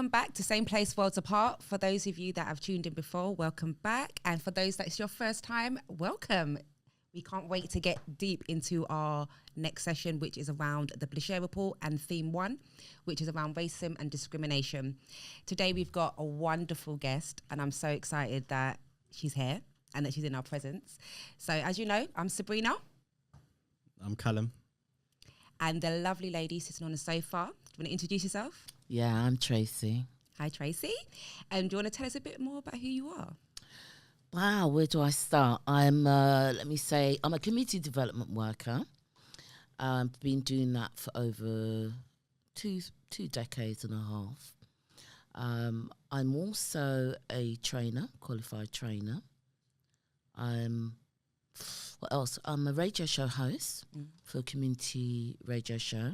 welcome back to Same Place, Worlds Apart. For those of you that have tuned in before, welcome back. And for those that it's your first time, welcome. We can't wait to get deep into our next session, which is around the BLACHIR Report and Theme1, which is around racism and discrimination. Today, we've got a wonderful guest, and I'm so excited that she's here and that she's in our presence. So as you know, I'm Sabrina. I'm Callum. And the lovely lady sitting on the sofa. Do you want to introduce yourself? Yeah, I'm Tracey. Hi, Tracey. And do you want to tell us a bit more about who you are? Wow, where do I start? I'm, let me say, I'm a community development worker. I've been doing that for over two decades and a half. I'm also a trainer, qualified trainer. What else? I'm a radio show host for a community radio show.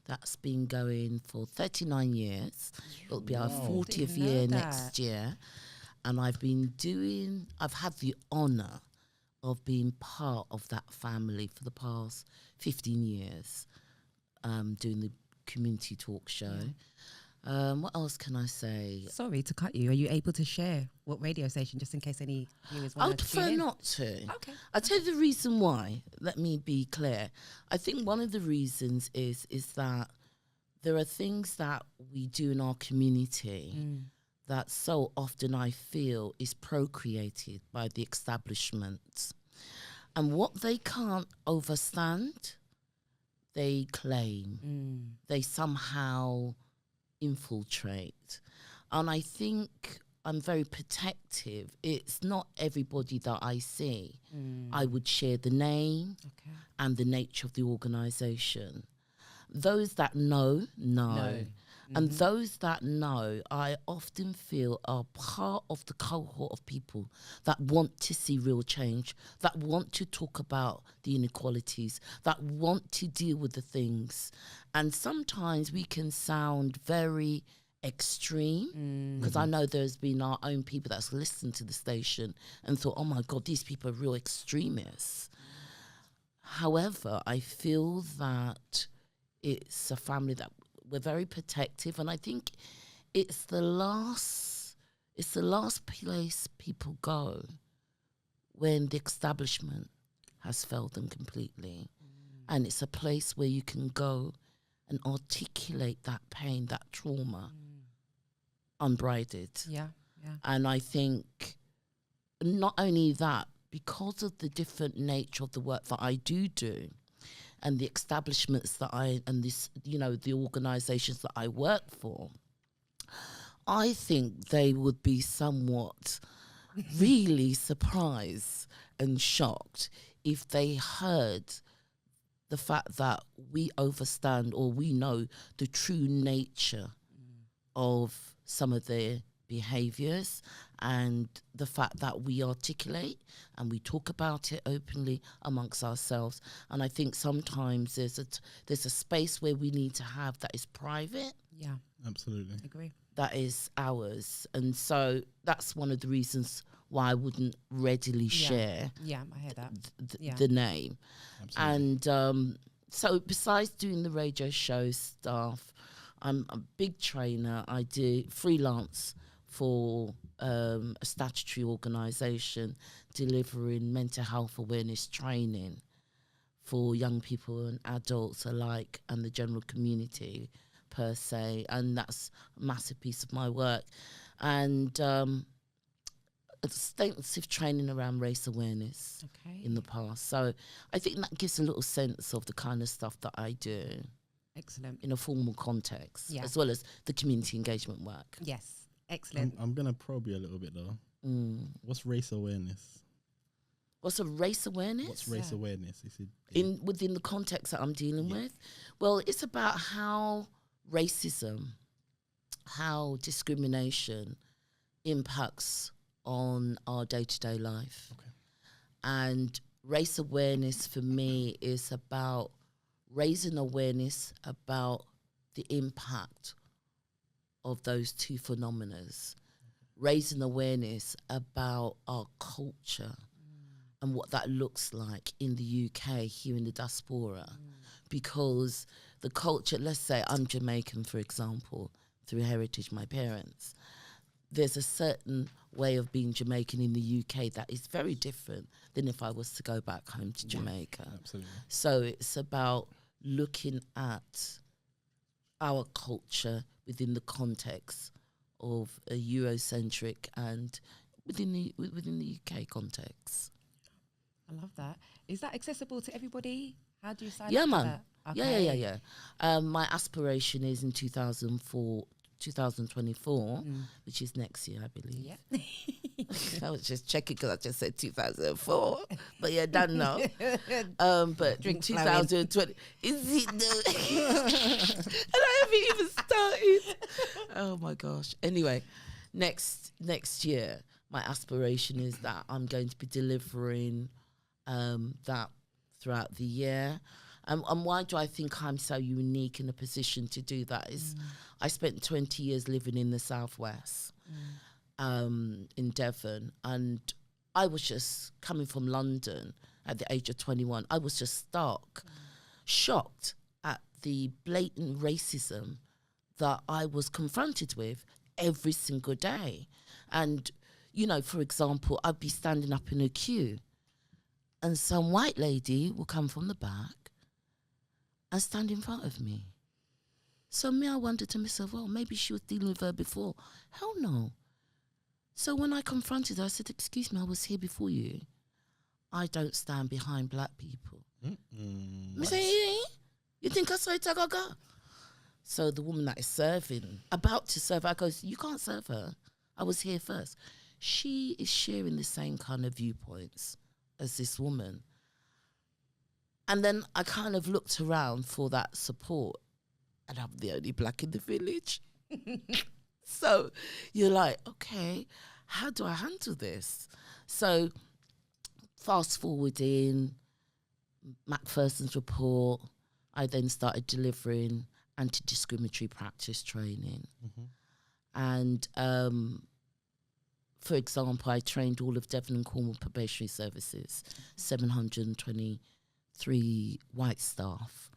That's been going for 39 years. It'll be our 40th year next year. And I've had the honour of being part of that family for the past 15 years, doing the community talk show. What else can I say? Sorry to cut you. Are you able to share what radio station, just in case any viewers want to tune in? I would prefer not to. Okay. I'll tell you the reason why. Let me be clear. I think one of the reasons is that there are things that we do in our community that so often I feel is procreated by the establishment. And what they can't overstand, they claim. They somehow infiltrate. And I think I'm very protective. It's not everybody that I see. I would share the name and the nature of the organisation. Those that know. And those that know, I often feel are part of the cohort of people that want to see real change, that want to talk about the inequalities, that want to deal with the things. And sometimes we can sound very extreme, because I know there's been our own people that's listened to the station and thought, oh my God, these people are real extremists. However, I feel that it's a family that we're very protective, and I think it's the last place people go when the establishment has failed them completely. And it's a place where you can go and articulate that pain, that trauma, unbridled. Yeah. And I think not only that, because of the different nature of the work that I do, and the establishments that the organisations that I work for, I think they would be somewhat really surprised and shocked if they heard the fact that we understand or we know the true nature of some of their behaviours, and the fact that we articulate and we talk about it openly amongst ourselves. And I think sometimes there's a space where we need to have that is private. Yeah, absolutely. Agree. That is ours. And so that's one of the reasons why I wouldn't readily share I hear that. The name. Absolutely. And so besides doing the radio show stuff, I'm a big trainer. I do freelance for a statutory organisation delivering mental health awareness training for young people and adults alike and the general community per se. And that's a massive piece of my work. And extensive training around race awareness in the past. So I think that gives a little sense of the kind of stuff that I do. Excellent. In a formal context, as well as the community engagement work. Yes. Excellent. I'm going to probe you a little bit though. What's race awareness? What's a race awareness? What's race awareness? Is it within the context that I'm dealing with? Well, it's about how racism, how discrimination impacts on our day-to-day life. Okay. And race awareness for me is about raising awareness about the impact of those two phenomena, raising awareness about our culture and what that looks like in the UK, here in the diaspora. Because the culture, let's say I'm Jamaican, for example, through heritage, my parents. There's a certain way of being Jamaican in the UK that is very different than if I was to go back home to Jamaica. Absolutely. So it's about looking at our culture within the context of a Eurocentric and within the UK context. I love that. Is that accessible to everybody? How do you sign Yeah, up man. for that? Okay. Yeah. My aspiration is in 2024, which is next year, I believe. Yeah. I was just checking because I just said 2004, but yeah, done now. But Drink 2020 is it? And I haven't even started. Oh my gosh. Anyway, next year, my aspiration is that I'm going to be delivering that throughout the year. And why do I think I'm so unique in a position to do that is I spent 20 years living in the Southwest, in Devon, and I was just coming from London at the age of 21. I was just shocked at the blatant racism that I was confronted with every single day. And, you know, for example, I'd be standing up in a queue and some white lady will come from the back and stand in front of me. So I wondered to myself, well, maybe she was dealing with her before. Hell no. So when I confronted her, I said, excuse me, I was here before you. I don't stand behind black people. I say, you think I saw it? So the woman that is about to serve, I goes, you can't serve her. I was here first. She is sharing the same kind of viewpoints as this woman. And then I kind of looked around for that support, and I'm the only black in the village. So you're like, okay, how do I handle this? So fast forwarding, Macpherson's report, I then started delivering anti-discriminatory practice training. And for example, I trained all of Devon and Cornwall probationary services, 723 white staff.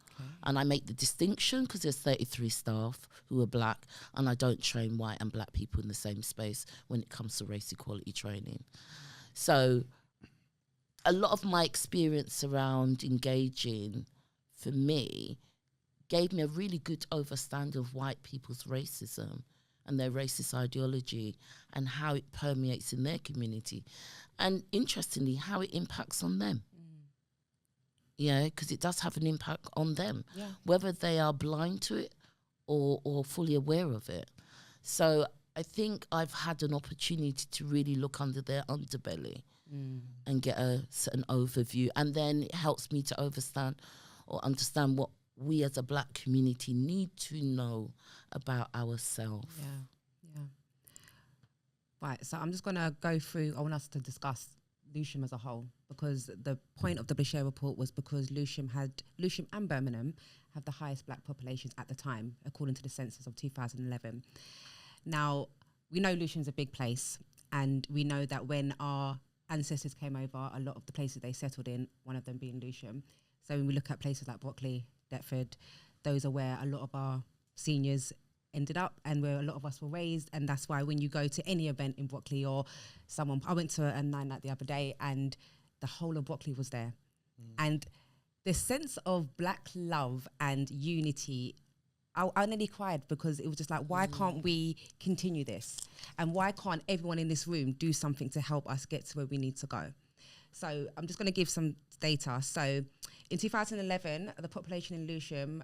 And I make the distinction because there's 33 staff who are black, and I don't train white and black people in the same space when it comes to race equality training. So a lot of my experience around engaging, for me, gave me a really good understanding of white people's racism and their racist ideology and how it permeates in their community. And interestingly, how it impacts on them. Yeah, because it does have an impact on them, whether they are blind to it or fully aware of it. So I think I've had an opportunity to really look under their underbelly and get a certain overview. And then it helps me to understand what we as a black community need to know about ourselves. Right, so I'm just going to go through, I want us to discuss Lewisham as a whole, because the point of the BLACHIR report was because Lewisham and Birmingham have the highest black populations at the time, according to the census of 2011. Now, we know Lewisham's a big place, and we know that when our ancestors came over, a lot of the places they settled in, one of them being Lewisham. So when we look at places like Brockley, Deptford, those are where a lot of our seniors ended up and where a lot of us were raised. And that's why when you go to any event in Brockley or I went to a night night the other day and the whole of Brockley was there. And the sense of black love and unity, I nearly cried because it was just like, why can't we continue this? And why can't everyone in this room do something to help us get to where we need to go? So I'm just going to give some data. So in 2011, the population in Lewisham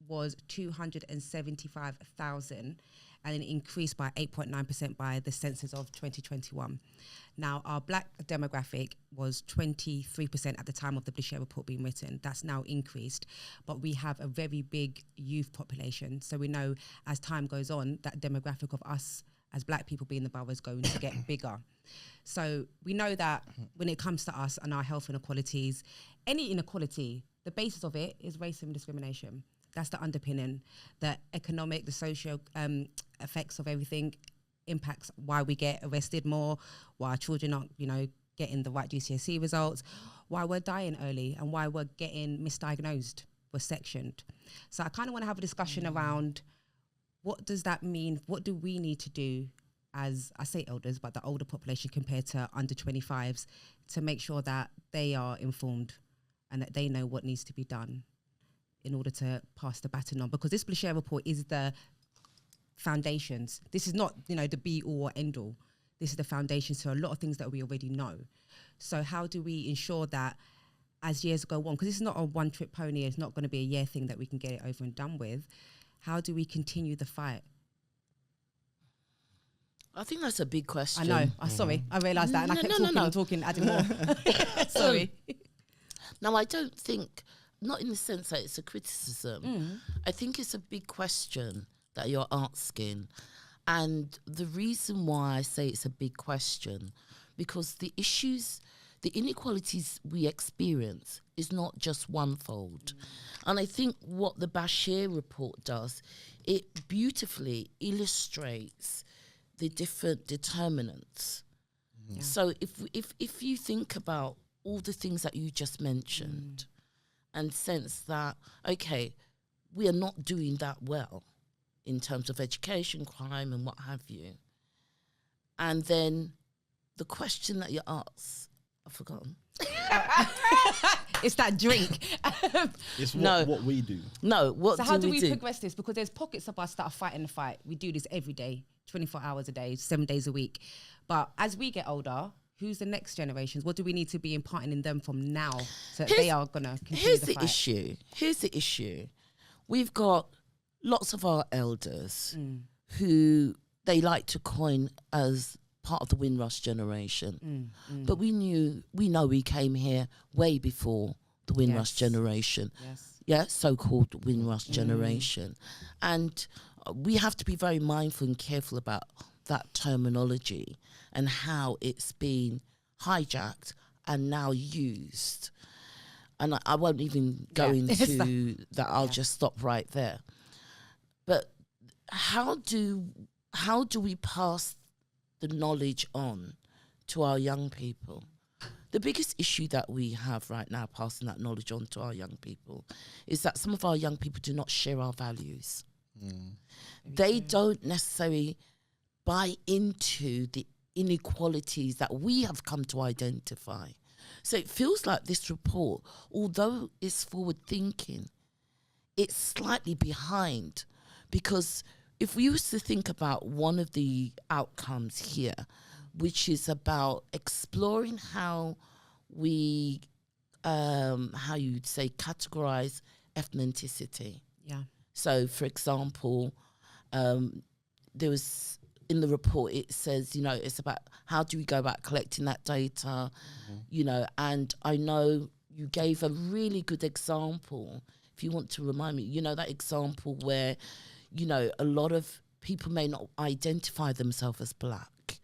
was 275,000, and it increased by 8.9% by the census of 2021. Now, our black demographic was 23% at the time of the BLACHIR report being written. That's now increased, but we have a very big youth population. So we know as time goes on, that demographic of us as black people being the borough is going to get bigger. So we know that when it comes to us and our health inequalities, any inequality, the basis of it is racism and discrimination. That's the underpinning. The economic, the social effects of everything impacts why we get arrested more, why our children aren't, getting the right GCSE results, why we're dying early, and why we're getting misdiagnosed, we're sectioned. So I kind of want to have a discussion around what does that mean? What do we need to do as, I say elders, but the older population compared to under 25s to make sure that they are informed and that they know what needs to be done in order to pass the baton on? Because this BLACHIR report is the foundations. This is not, the be all or end all. This is the foundations to a lot of things that we already know. So how do we ensure that as years go on, because this is not a one-trick pony, it's not going to be a year thing that we can get it over and done with, how do we continue the fight? I think that's a big question. I know. Sorry, I realised that, and I kept talking, adding more. Sorry. No, I don't think, not in the sense that it's a criticism. I think it's a big question that you're asking. And the reason why I say it's a big question, because the inequalities we experience is not just one-fold. And I think what the BLACHIR report does, it beautifully illustrates the different determinants. Yeah. So if you think about all the things that you just mentioned and sense that, okay, we are not doing that well in terms of education, crime and what have you. And then the question that you ask, I've forgotten. It's that drink. It's what we do. No, so how do we progress this? Because there's pockets of us that are fighting the fight. We do this every day, 24 hours a day, 7 days a week. But as we get older, who's the next generations? What do we need to be imparting in them from now so that they are going to continue the fight? Here's the issue. We've got lots of our elders who they like to coin as part of the Windrush generation. But we know we came here way before the Windrush generation. Yeah, so-called Windrush generation. And we have to be very mindful and careful about that terminology and how it's been hijacked and now used. And I won't even go into that. I'll just stop right there. But how do we pass the knowledge on to our young people? The biggest issue that we have right now passing that knowledge on to our young people is that some of our young people do not share our values. They don't necessarily buy into the inequalities that we have come to identify. So it feels like this report, although it's forward thinking, it's slightly behind, because if we used to think about one of the outcomes here, which is about exploring how we, how you'd say, categorize ethnicity. Yeah. So, for example, there was, in the report, it says, it's about how do we go about collecting that data, and I know you gave a really good example, if you want to remind me, that example where, a lot of people may not identify themselves as Black,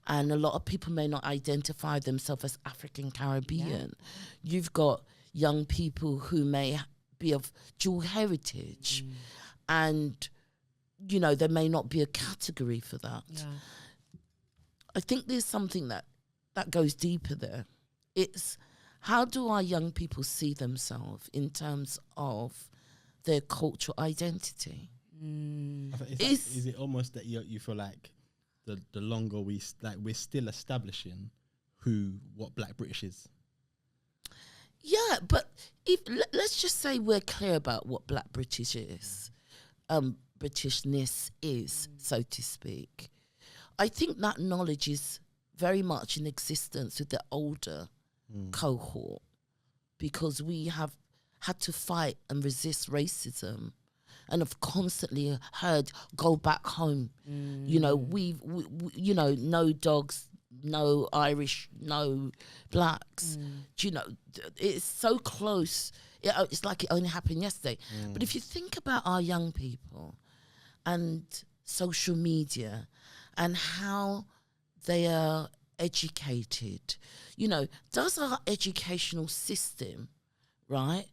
and a lot of people may not identify themselves as African Caribbean. Yeah. You've got young people who may be of dual heritage, and, there may not be a category for that. Yeah. I think there's something that goes deeper there. It's how do our young people see themselves in terms of their cultural identity? Is it almost that you feel like the longer we're still establishing what Black British is? Yeah, but let's just say we're clear about what Black British is, Britishness is, so to speak. I think that knowledge is very much in existence with the older cohort, because we have had to fight and resist racism and have constantly heard, go back home. We no dogs, no Irish, no Blacks. It's so close. It's like it only happened yesterday. But if you think about our young people and social media and how they are educated, does our educational system, right?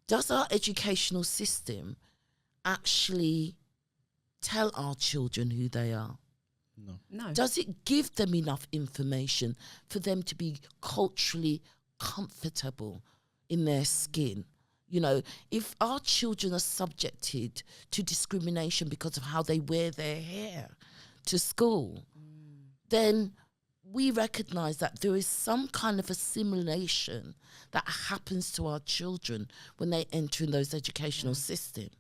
Does our educational system actually tell our children who they are? No. Does it give them enough information for them to be culturally comfortable in their skin? You know, if our children are subjected to discrimination because of how they wear their hair to school, then we recognize that there is some kind of assimilation that happens to our children when they enter in those educational systems.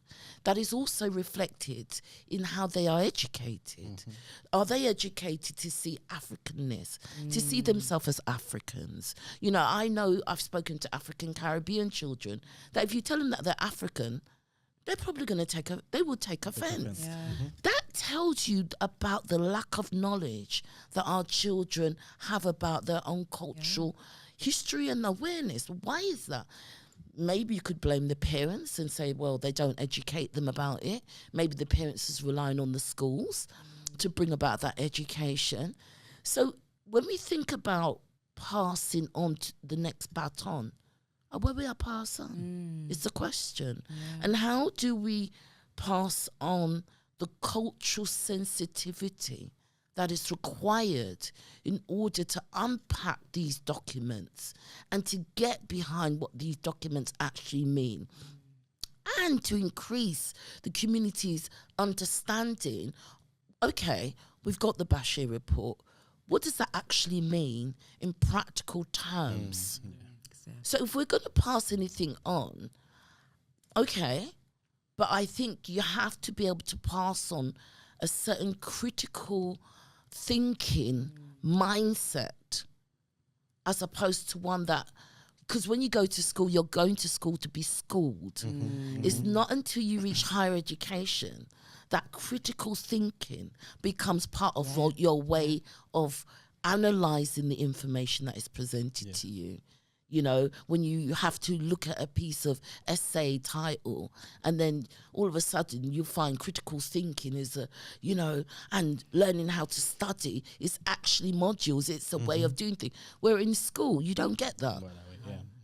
That is also reflected in how they are educated. Are they educated to see Africanness, to see themselves as Africans? You know, I know I've spoken to African Caribbean children that if you tell them that they're African, they're probably going to they will take offense. That tells you about the lack of knowledge that our children have about their own cultural history and awareness. Why is that? Maybe you could blame the parents and say, well, they don't educate them about it. Maybe the parents is relying on the schools to bring about that education. So when we think about passing on to the next baton, where we are pass on is the question. And how do we pass on the cultural sensitivity that is required in order to unpack these documents and to get behind what these documents actually mean, and to increase the community's understanding? Okay, we've got the BLACHIR Report. What does that actually mean in practical terms? So if we're going to pass anything on, okay, but I think you have to be able to pass on a certain critical thinking mindset, as opposed to one that, because when you go to school, you're going to school to be schooled. It's not until you reach higher education that critical thinking becomes part of your way of analysing the information that is presented to you. You know, when you have to look at a piece of essay title and then all of a sudden you find critical thinking is and learning how to study is actually modules. It's a way of doing things. Where in school, you don't get that.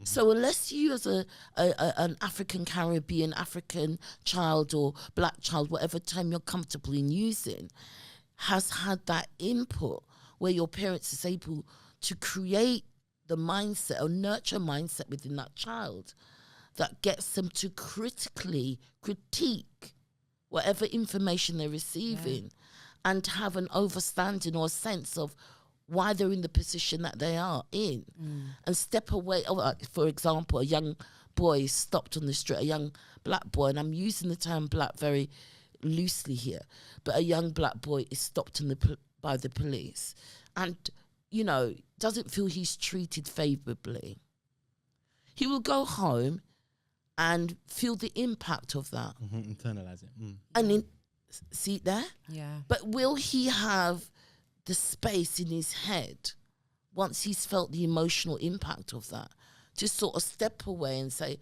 So unless you as an African Caribbean, African child or black child, whatever term you're comfortable in using, has had that input where your parents is able to create the mindset or nurture mindset within that child that gets them to critically critique whatever information they're receiving and have an understanding or a sense of why they're in the position that they are in and step away. For example, a young boy stopped on the street, a young black boy, and I'm using the term black very loosely here, but a young black boy is stopped by the police and doesn't feel he's treated favourably. He will go home and feel the impact of that. Internalise it. And then, see it there? Yeah. But will he have the space in his head, once he's felt the emotional impact of that, to sort of step away and say,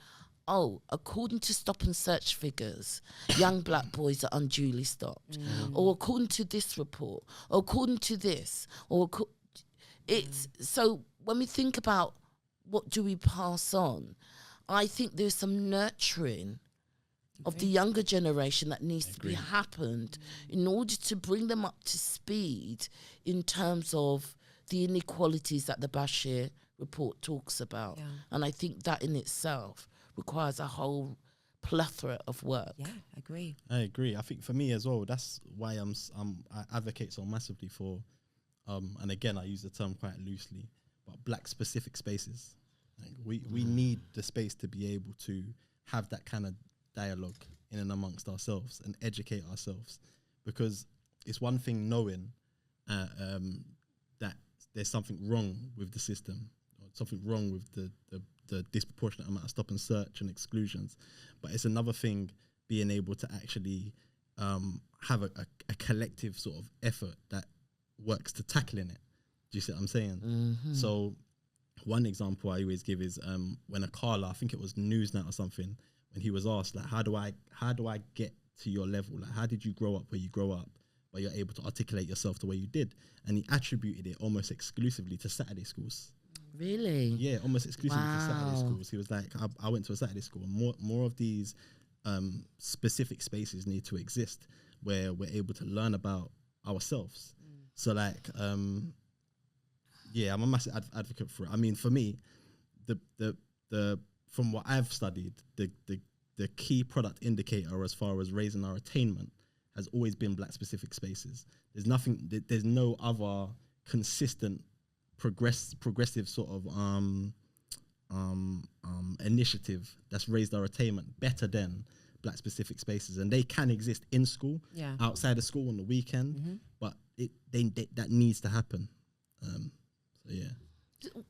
oh, according to stop and search figures, young black boys are unduly stopped. Or according to this report, or according to this, or it's so when we think about what do we pass on, I think there's some nurturing of the younger generation that needs to be happened in order to bring them up to speed in terms of the inequalities that the BLACHIR Report talks about. And I think that in itself requires a whole plethora of work. Yeah, agree. I agree. I think for me as well, that's why I advocate so massively for and again, I use the term quite loosely, but black specific spaces. Like we need the space to be able to have that kind of dialogue in and amongst ourselves and educate ourselves, because it's one thing knowing that there's something wrong with the system, or something wrong with the disproportionate amount of stop and search and exclusions, but it's another thing being able to actually have a collective sort of effort that works to tackling it. Do you see what I'm saying? So one example I always give is when a caller, I think it was Newsnight or something, when he was asked, like, how do I get to your level? Like, how did you grow up where you grow up, where you're able to articulate yourself the way you did? And he attributed it almost exclusively to Saturday schools. Really? Yeah, almost exclusively to Saturday schools. He was like, I went to a Saturday school, and more of these specific spaces need to exist where we're able to learn about ourselves. So like, I'm a massive advocate for it. I mean, for me, the from what I've studied, the key product indicator as far as raising our attainment has always been Black specific spaces. There's no other consistent progressive sort of initiative that's raised our attainment better than Black specific spaces, and they can exist in school, outside of school on the weekend, but that needs to happen. So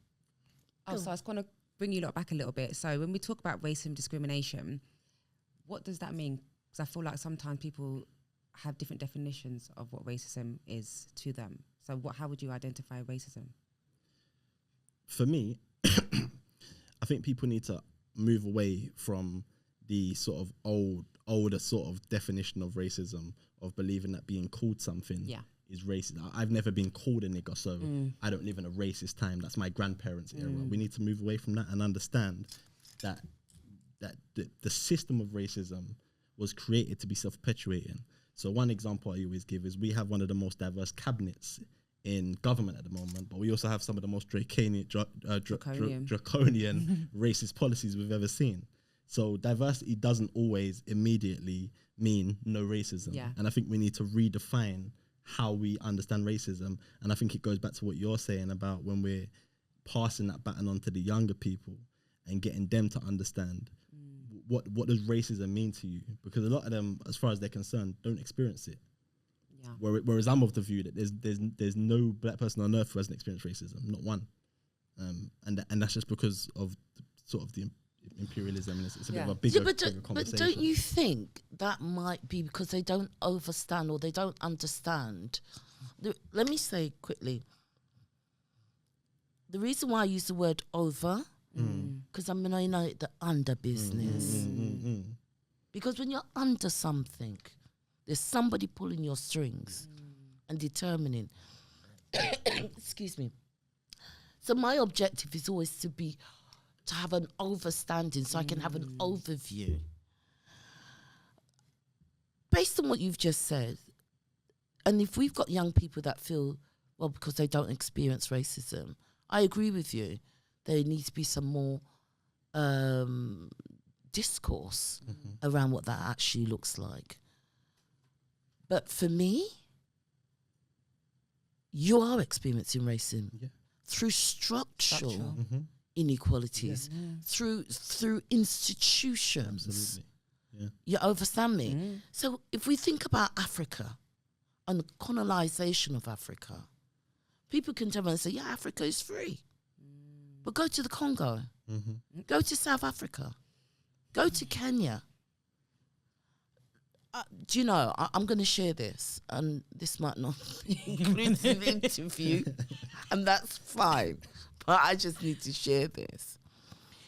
I was going to bring you lot back a little bit. So when we talk about racism discrimination, what does that mean? Because I feel like sometimes people have different definitions of what racism is to them. So how would you identify racism? For me, I think people need to move away from the sort of older sort of definition of racism, of believing that being called something is racist. I've never been called a nigger, so I don't live in a racist time. That's my grandparents' era. We need to move away from that and understand that the system of racism was created to be self-perpetuating. So one example I always give is we have one of the most diverse cabinets in government at the moment, but we also have some of the most draconian racist policies we've ever seen. So diversity doesn't always immediately mean no racism. And I think we need to redefine how we understand racism. And I think it goes back to what you're saying about when we're passing that baton on to the younger people and getting them to understand what does racism mean to you? Because a lot of them, as far as they're concerned, don't experience it. Whereas I'm of the view that there's no Black person on earth who hasn't experienced racism, not one. And that's just because of the imperialism, and it's a bit of a bigger conversation. But don't you think that might be because they don't understand or they don't understand? Let me say quickly, the reason why I use the word over, because I'm going to know the under business. Because when you're under something, there's somebody pulling your strings and determining. Excuse me. So my objective is always to have an overstanding, so I can have an overview. Based on what you've just said, and if we've got young people that feel, well, because they don't experience racism, I agree with you. There needs to be some more discourse around what that actually looks like. But for me, you are experiencing racism through structural inequalities, through institutions. Absolutely. Yeah. You understand me? So if we think about Africa and the colonization of Africa, people can turn around and say, yeah, Africa is free. But go to the Congo, go to South Africa, go to Kenya. Do you know, I'm going to share this, and this might not include an interview, and that's fine, but I just need to share this.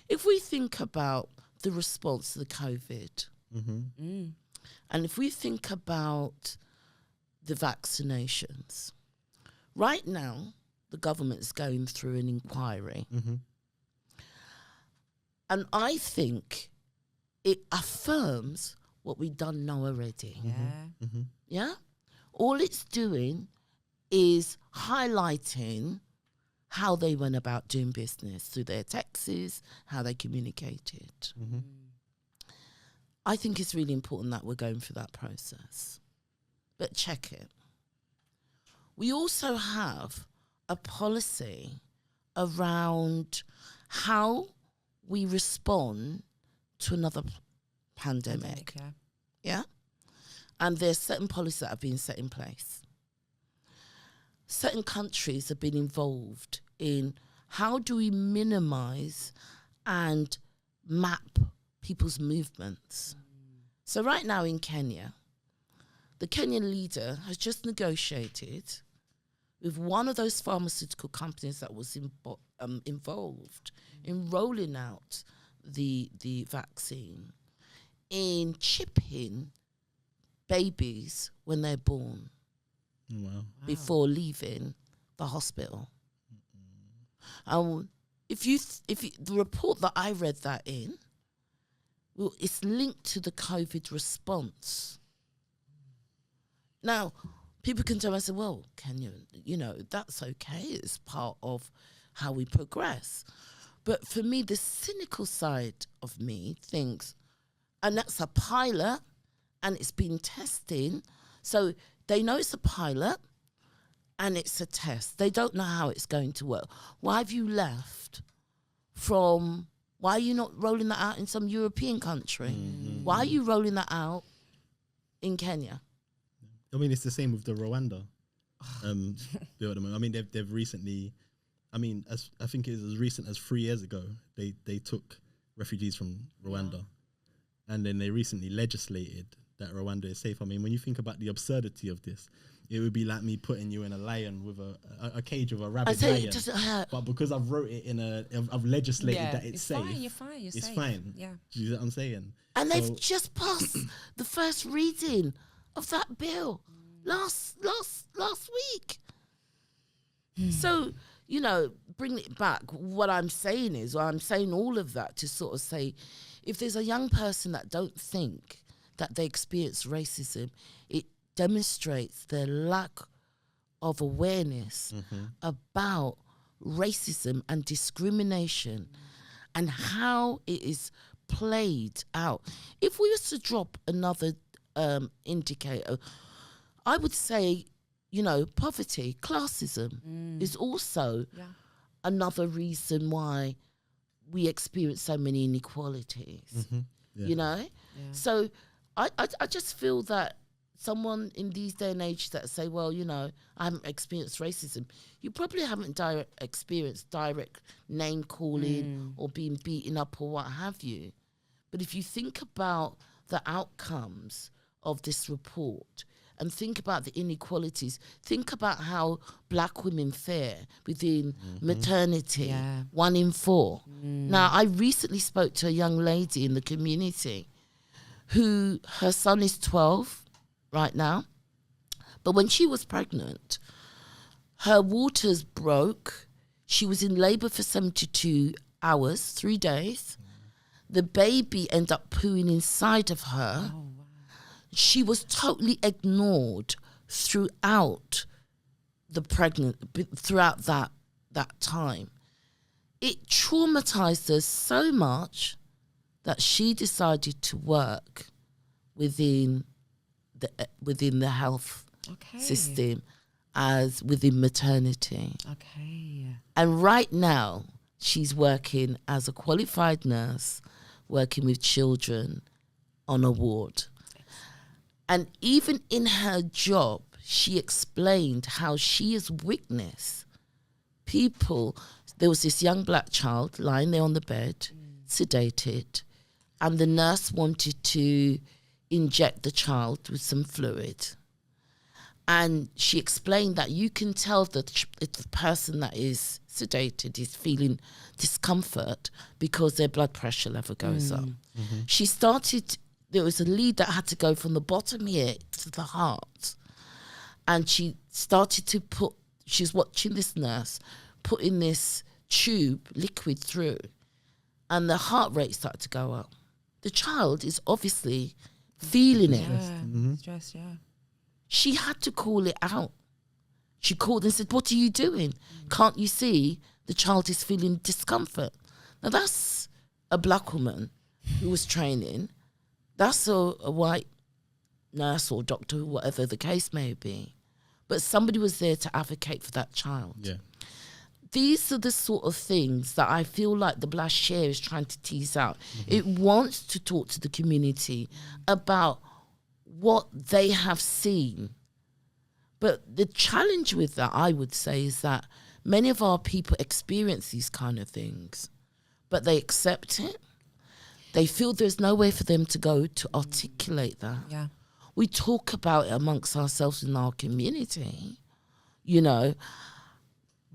If we think about the response to the COVID, and if we think about the vaccinations, right now, the government is going through an inquiry. And I think it affirms what we don't know already. Yeah? All it's doing is highlighting how they went about doing business through their taxes, how they communicated. I think it's really important that we're going through that process. But check it. We also have a policy around how we respond to another pandemic. Yeah? And there's certain policies that have been set in place. Certain countries have been involved in how do we minimize and map people's movements. So right now in Kenya, the Kenyan leader has just negotiated with one of those pharmaceutical companies that was involved in rolling out the vaccine, in chipping babies when they're born before leaving the hospital. If the report that I read that in, well, it's linked to the COVID response. Now, people can tell me, say, well, Kenya, that's okay. It's part of how we progress. But for me, the cynical side of me thinks, and that's a pilot, and it's been testing. So they know it's a pilot, and it's a test. They don't know how it's going to work. Why have you left from... Why are you not rolling that out in some European country? Mm-hmm. Why are you rolling that out in Kenya? I mean, it's the same with the Rwanda bill at the moment. I mean, they've recently, I mean, I think it was as recent as 3 years ago, they took refugees from Rwanda. And then they recently legislated that Rwanda is safe. I mean, when you think about the absurdity of this, it would be like me putting you in a lion with a cage of a rabid lion. It doesn't hurt. But because I've wrote it I've legislated that it's safe. Fine, you're fine. It's safe. Fine. Yeah. Do you know what I'm saying? And they've just passed the first reading of that bill last week. So, you know, bring it back. What I'm saying is, I'm saying all of that to sort of say, if there's a young person that don't think that they experience racism, it demonstrates their lack of awareness about racism and discrimination and how it is played out. If we were to drop another indicator, I would say, you know, poverty, classism is also another reason why we experience so many inequalities, you know? Yeah. So I just feel that someone in these day and age that say, well, you know, I haven't experienced racism, you probably haven't experienced direct name calling or being beaten up or what have you. But if you think about the outcomes of this report and think about the inequalities, think about how black women fare within maternity, 1 in 4. Now, I recently spoke to a young lady in the community who her son is 12 right now, but when she was pregnant, her waters broke. She was in labor for 72 hours, 3 days. The baby ended up pooing inside of her. Oh, wow. She was totally ignored throughout that time. It traumatized her so much that she decided to work within the health system as within maternity. Okay. And right now, she's working as a qualified nurse, working with children on a ward. And even in her job, she explained how she has witnessed people. There was this young black child lying there on the bed, sedated, and the nurse wanted to inject the child with some fluid. And she explained that you can tell that the person that is sedated is feeling discomfort because their blood pressure level goes up. She started, there was a lead that had to go from the bottom here to the heart. And she started to she's watching this nurse putting this tube, liquid through, and the heart rate started to go up. The child is obviously feeling it. Stress, She had to call it out. She called and said, "What are you doing? Can't you see the child is feeling discomfort?" Now that's a black woman who was training. That's a white nurse or doctor, whatever the case may be. But somebody was there to advocate for that child. Yeah. These are the sort of things that I feel like the BLACHIR is trying to tease out. It wants to talk to the community about what they have seen. But the challenge with that, I would say, is that many of our people experience these kind of things, but they accept it. They feel there's no way for them to go to articulate that. Yeah. We talk about it amongst ourselves in our community, you know,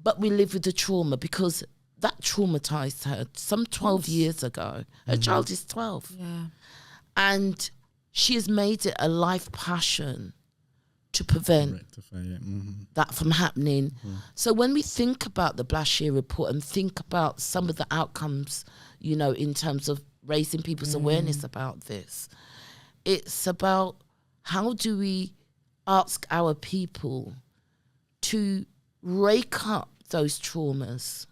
but we live with the trauma because that traumatized her some 12 years ago. Her child is 12. Yeah. And she has made it a life passion to prevent that from happening. So when we think about the BLACHIR report and think about some of the outcomes, you know, in terms of raising people's awareness about this, it's about how do we ask our people to rake up those traumas,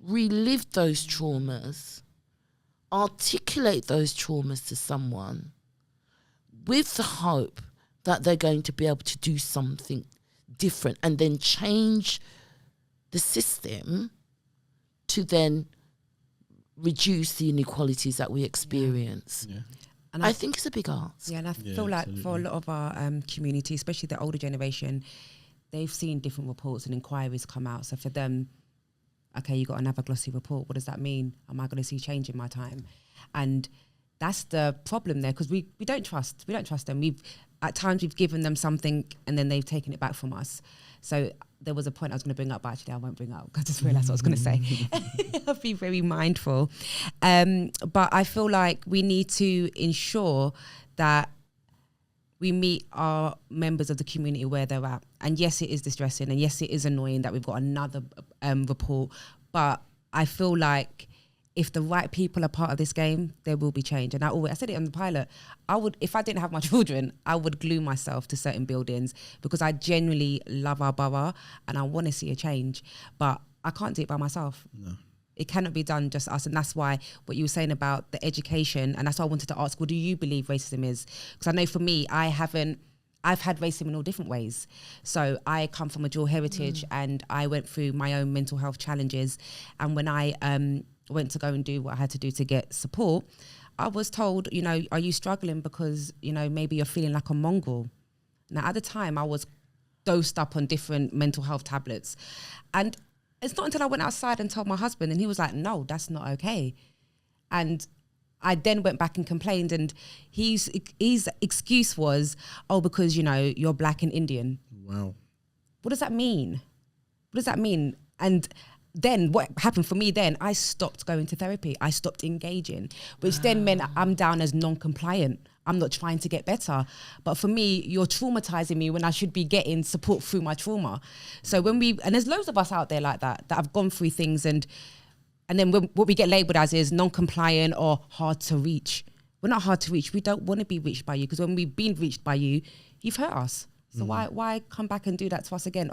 relive those traumas, articulate those traumas to someone with the hope that they're going to be able to do something different and then change the system to then reduce the inequalities that we experience. Yeah. And I think it's a big ask. Yeah, and I feel like for a lot of our community, especially the older generation, they've seen different reports and inquiries come out. So for them, okay, you got another glossy report. What does that mean? Am I going to see change in my time? And that's the problem there, because we don't trust them. At times we've given them something and then they've taken it back from us. So there was a point I was going to bring up, but actually I won't bring up. I just realised what I was going to say. I'll be very mindful. But I feel like we need to ensure that we meet our members of the community where they're at. And yes, it is distressing. And yes, it is annoying that we've got another report. But I feel like if the right people are part of this game, there will be change. And I said it on the pilot, if I didn't have my children, I would glue myself to certain buildings because I genuinely love our borough and I want to see a change. But I can't do it by myself. No. It cannot be done just us. And that's why what you were saying about the education, and that's why I wanted to ask, what do you believe racism is? Because I know for me, I've had racism in all different ways. So I come from a dual heritage and I went through my own mental health challenges. And when I went to go and do what I had to do to get support, I was told, are you struggling because, maybe you're feeling like a mongrel? Now, at the time, I was dosed up on different mental health tablets. And it's not until I went outside and told my husband, and he was like, no, that's not okay. And I then went back and complained, and his excuse was, oh, because, you're Black and Indian. Wow. What does that mean? What does that mean? And then what happened for me then, I stopped going to therapy. I stopped engaging, which then meant I'm down as non-compliant. I'm not trying to get better. But for me, you're traumatizing me when I should be getting support through my trauma. So and there's loads of us out there like that have gone through things and then what we get labeled as is non-compliant or hard to reach. We're not hard to reach. We don't want to be reached by you, because when we've been reached by you, you've hurt us. So why come back and do that to us again?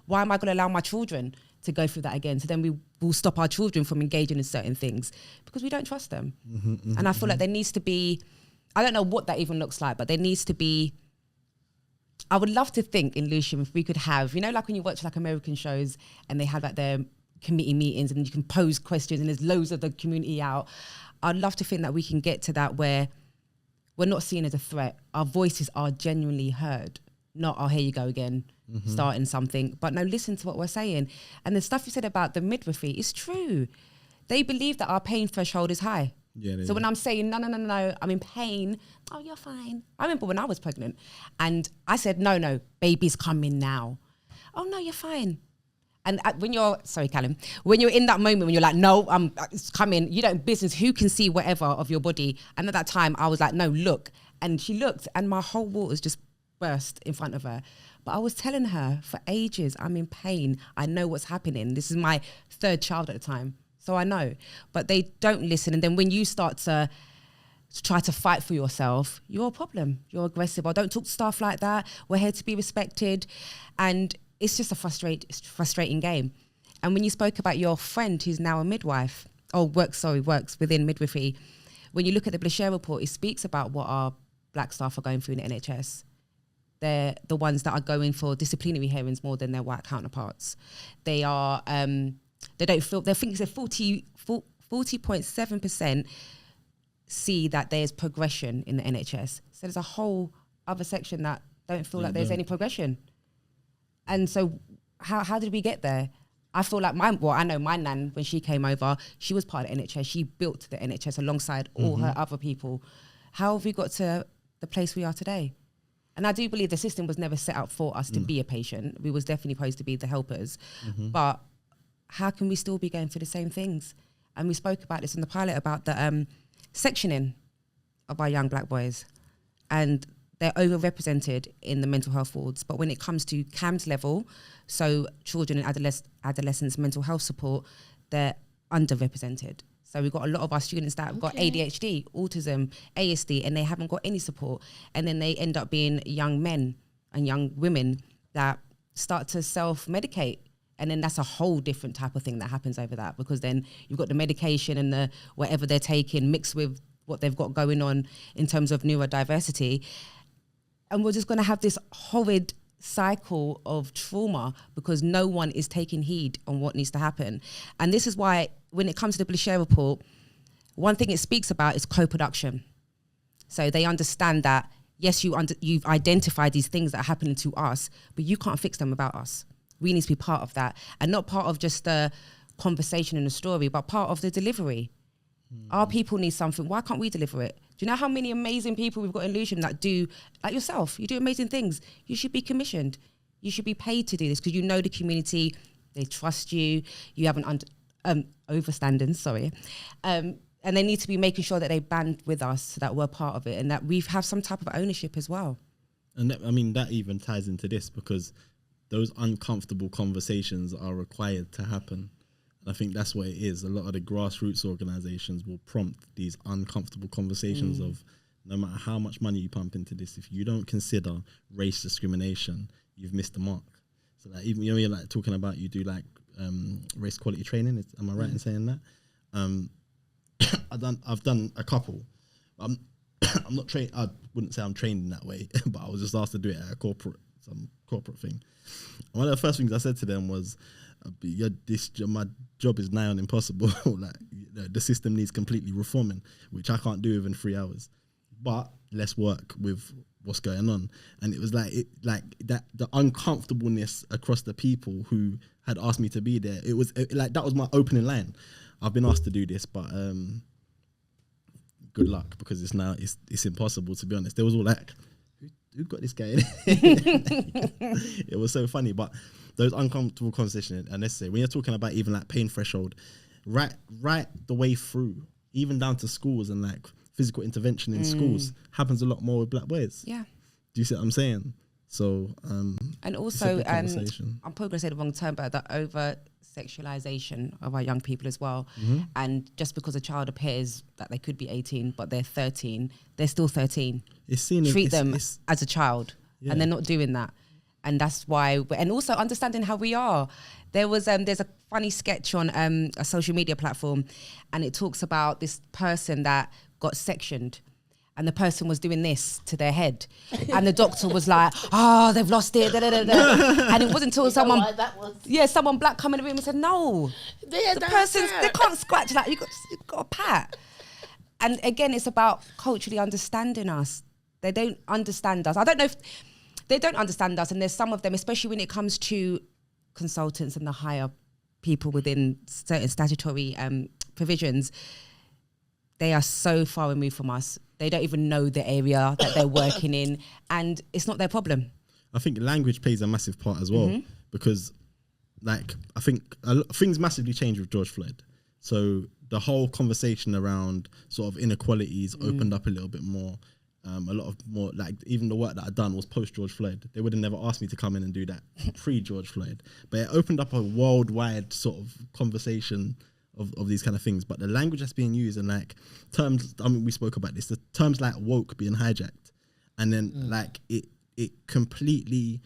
Why am I going to allow my children to go through that again? So then we will stop our children from engaging in certain things because we don't trust them. And I feel like there needs to be, I don't know what that even looks like, but there needs to be, I would love to think in Lewisham if we could have, like when you watch like American shows and they have like their committee meetings and you can pose questions and there's loads of the community out. I'd love to think that we can get to that where we're not seen as a threat. Our voices are genuinely heard. Not, oh, here you go again, starting something. But no, listen to what we're saying. And the stuff you said about the midwifery is true. They believe that our pain threshold is high. Yeah, so when I'm saying, no, I'm in pain, oh, you're fine. I remember when I was pregnant and I said, no, baby's coming now. Oh, no, you're fine. And when you're in that moment when you're like, no, it's coming, you don't business, who can see whatever of your body? And at that time, I was like, no, look. And she looked and my whole waters just burst in front of her. But I was telling her for ages, I'm in pain. I know what's happening. This is my third child at the time. So I know. But they don't listen. And then when you start to try to fight for yourself, you're a problem. You're aggressive. Or don't talk to staff like that. We're here to be respected. And it's just a frustrating game. And when you spoke about your friend who's now a midwife, works within midwifery, when you look at the BLACHIR Report, it speaks about what our Black staff are going through in the NHS. They're the ones that are going for disciplinary hearings more than their white counterparts. They are, they think it's 40.7% see that there's progression in the NHS. So there's a whole other section that don't feel like there's any progression. And so how did we get there? I feel like I know my nan, when she came over, she was part of the NHS. She built the NHS alongside all her other people. How have we got to the place we are today? And I do believe the system was never set up for us to be a patient. We was definitely supposed to be the helpers. But how can we still be going through the same things? And we spoke about this in the pilot about the sectioning of our young Black boys. And they're overrepresented in the mental health wards. But when it comes to CAMS level, so children and adolescents mental health support, they're underrepresented. So we've got a lot of our students that have got ADHD, autism, ASD, and they haven't got any support. And then they end up being young men and young women that start to self-medicate And then that's a whole different type of thing that happens over that, because then you've got the medication and the whatever they're taking mixed with what they've got going on in terms of neurodiversity. And we're just going to have this horrid cycle of trauma because no one is taking heed on what needs to happen. And this is why when it comes to the BLACHIR report, one thing it speaks about is co-production. So they understand that, yes, you've identified these things that are happening to us, but you can't fix them without us. We need to be part of that, and not part of just the conversation and the story, but part of the delivery. Our people need something. Why can't we deliver it? Do you know how many amazing people we've got in Lewisham that do, like yourself, you do amazing things. You should be commissioned. You should be paid to do this because you know the community, they trust you, you haven't overstanding, sorry. And they need to be making sure that they band with us so that we're part of it and that we have some type of ownership as well. And that, I mean, that even ties into this because those uncomfortable conversations are required to happen. And I think that's what it is. A lot of the grassroots organizations will prompt these uncomfortable conversations of no matter how much money you pump into this, if you don't consider race discrimination, you've missed the mark. So like even, you know, you're like talking about, you do like race quality training. Am I right in saying that? I've done a couple. I'm not trained. I wouldn't say I'm trained in that way, but I was just asked to do it at some corporate thing. One of the first things I said to them was, my job is nigh on impossible. Like, the system needs completely reforming, which I can't do within 3 hours. But let's work with what's going on. And it was like that the uncomfortableness across the people who had asked me to be there. It was like that was my opening line. I've been asked to do this, but good luck, because it's impossible, to be honest. They was all like, who got this guy in? It was so funny. But those uncomfortable conversations are necessary. When you're talking about even like pain threshold, right the way through, even down to schools, and like physical intervention in schools happens a lot more with black boys. Yeah. Do you see what I'm saying? So and also I'm probably going to say the wrong term, but the over sexualization of our young people as well. And just because a child appears that they could be 18 but they're 13, they're still 13. Treat them as a child, and they're not doing that. And that's why, and also understanding how we are. There's a funny sketch on a social media platform, and it talks about this person that got sectioned, and the person was doing this to their head, and the doctor was like, "Oh, they've lost it." Da, da, da, da. And it wasn't until someone black come in the room and said, "No, the person, they can't scratch that. You've got a pat." And again, it's about culturally understanding us. They don't understand us. I don't know if they don't understand us, and there's some of them, especially when it comes to consultants and the higher people within certain statutory provisions. They are so far removed from us. They don't even know the area that they're working in, and it's not their problem. I think language plays a massive part as well, because like I think things massively changed with George Floyd. So the whole conversation around sort of inequalities opened up a little bit more. A lot of more, like even the work that I'd done was post George Floyd. They would have never asked me to come in and do that pre George Floyd, but it opened up a worldwide sort of conversation of these kind of things. But the language that's being used, and like terms, I mean, we spoke about this, the terms like woke being hijacked, and then like it completely,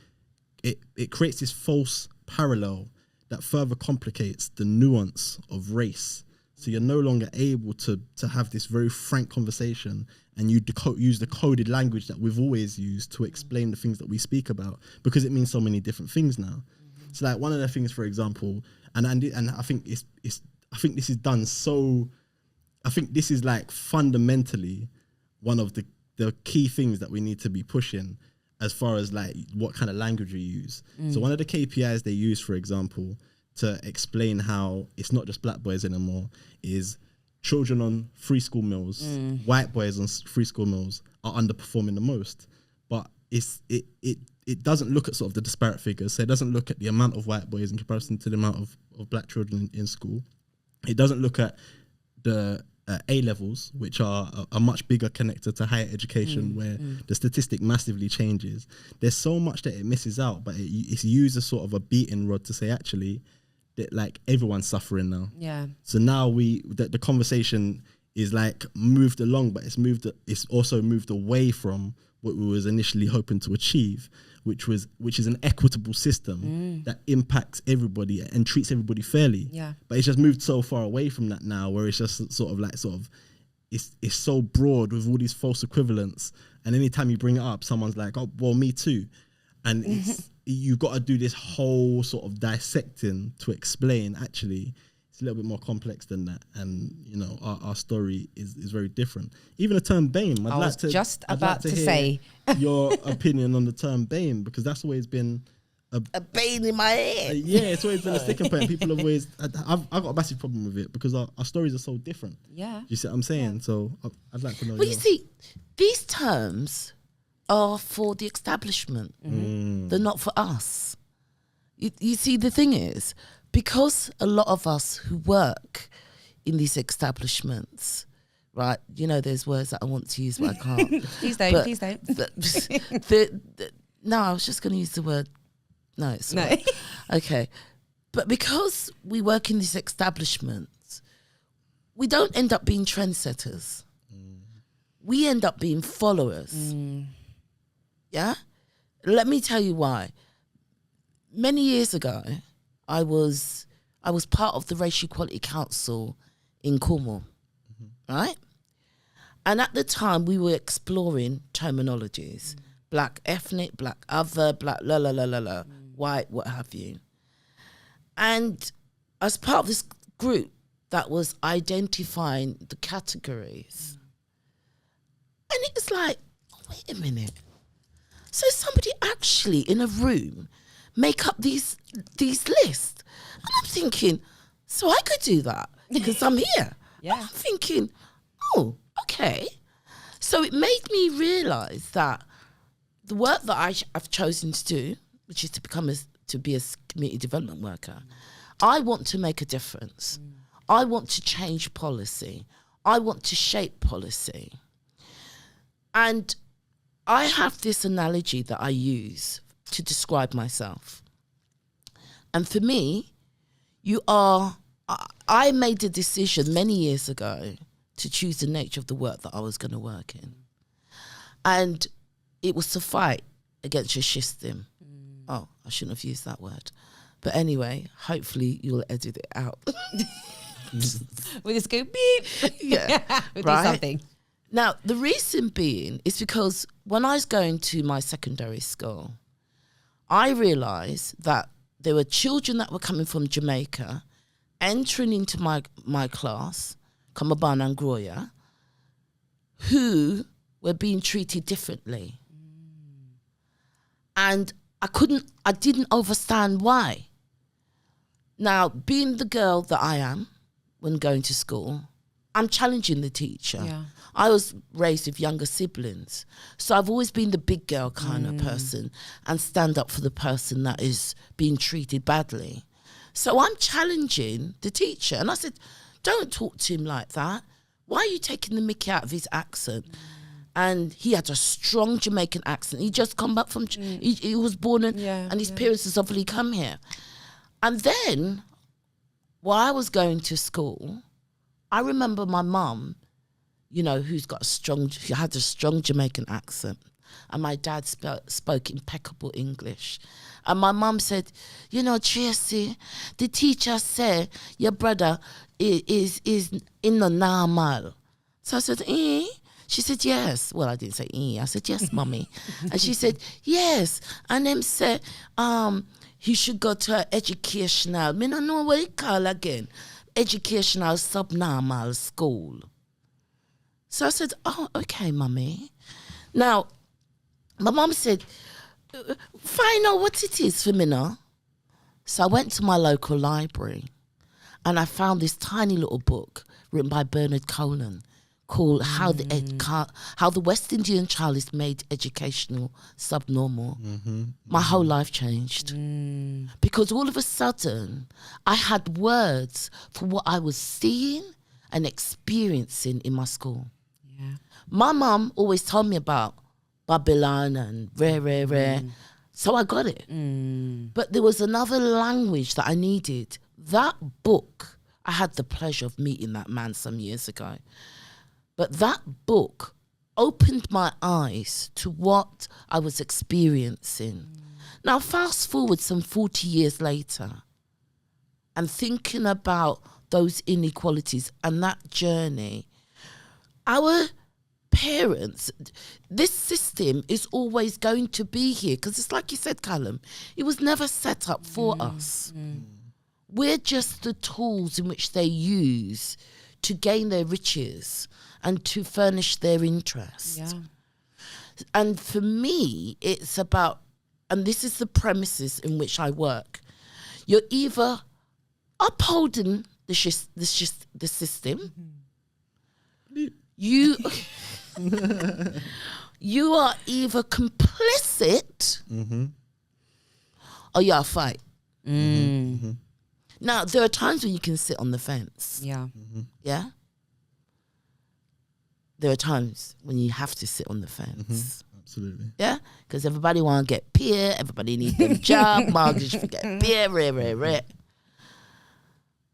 it creates this false parallel that further complicates the nuance of race. So you're no longer able to have this very frank conversation, and you use the coded language that we've always used to explain the things that we speak about, because it means so many different things now. So like one of the things, for example, and I think I think this is done so. I think this is like fundamentally one of the key things that we need to be pushing as far as like what kind of language we use. So one of the KPIs they use, for example, to explain how it's not just black boys anymore, is children on free school meals, white boys on free school meals are underperforming the most. But it doesn't look at sort of the disparate figures. So it doesn't look at the amount of white boys in comparison to the amount of black children in school. It doesn't look at the A levels, which are a much bigger connector to higher education, where the statistic massively changes. There's so much that it misses out, but it's used as sort of a beating rod to say, actually, that like everyone's suffering now. Yeah. So now the conversation is like moved along, but it's also moved away from what we was initially hoping to achieve, which is an equitable system that impacts everybody and treats everybody fairly. Yeah. But it's just moved so far away from that now, where it's just it's so broad with all these false equivalents, and anytime you bring it up, someone's like, oh well, me too. And you've got to do this whole sort of dissecting to explain actually it's a little bit more complex than that. And you know, our story is very different. Even the term BAME, I'd like to hear your opinion on the term BAME, because that's always been a pain in my head. It's always been a sticking point. People have always, I've got a massive problem with it because our stories are so different. Yeah. You see what I'm saying? Yeah. So I'd like to know. Well, you see, these terms are for the establishment. They're not for us. You see, the thing is, because a lot of us who work in these establishments, right, you know, there's words that I want to use, but I can't. Please don't. No, I was just going to use the word. No, it's no. Right. Okay. But because we work in these establishments, we don't end up being trendsetters. We end up being followers. Yeah? Let me tell you why. Many years ago, I was part of the Racial Equality Council in Cornwall, right? And at the time, we were exploring terminologies. Black ethnic, black other, black la la la la la, white, what have you. And as part of this group that was identifying the categories, and it was like, oh, wait a minute. So somebody actually in a room make up these lists. And I'm thinking, so I could do that because I'm here. Yeah. And I'm thinking, oh, okay. So it made me realise that the work that I've chosen to do, which is to be a community development worker, I want to make a difference. I want to change policy. I want to shape policy. And I have this analogy that I use to describe myself. And for me, I made a decision many years ago to choose the nature of the work that I was going to work in. And it was to fight against your system. Oh, I shouldn't have used that word. But anyway, hopefully you'll edit it out. We'll just go beep. Yeah. We'll right? do something. Now, the reason being is because when I was going to my secondary school, I realised that there were children that were coming from Jamaica entering into my class, Kamabana and Groya, who were being treated differently. And I didn't understand why. Now, being the girl that I am when going to school, I'm challenging the teacher. Yeah. I was raised with younger siblings. So I've always been the big girl kind of person and stand up for the person that is being treated badly. So I'm challenging the teacher. And I said, don't talk to him like that. Why are you taking the mickey out of his accent? And he had a strong Jamaican accent. He just come back from, he was born in, and his parents has obviously come here. And then, while I was going to school, I remember my mum, you know, who had a strong Jamaican accent. And my dad spoke impeccable English. And my mum said, you know, Tracey, the teacher said your brother is in the normal. So I said, eh? She said, yes. Well, I didn't say eh. I said, yes, mummy. And she said, yes. And them said, he should go to an educational, me don't know what it call again, educational subnormal school. So I said, oh, okay, mummy. Now, my mum said, find out what it is for me now. So I went to my local library and I found this tiny little book written by Bernard Colon called How the West Indian Child is Made Educational Subnormal. My whole life changed. Because all of a sudden, I had words for what I was seeing and experiencing in my school. Yeah. My mum always told me about Babylon and rare. So I got it. But there was another language that I needed. That book, I had the pleasure of meeting that man some years ago. But that book opened my eyes to what I was experiencing. Now, fast forward some 40 years later, and thinking about those inequalities and that journey, our parents, this system is always going to be here, because it's like you said, Callum, it was never set up for us. We're just the tools in which they use to gain their riches and to furnish their interests. Yeah. And for me, it's about, and this is the premises in which I work, you're either upholding the system, you you are either complicit or you're a fight. Now, there are times when you can sit on the fence. Yeah. Yeah? There are times when you have to sit on the fence. Absolutely. Yeah? Because everybody want to get peer, everybody needs a job, mortgage to get peer, rare.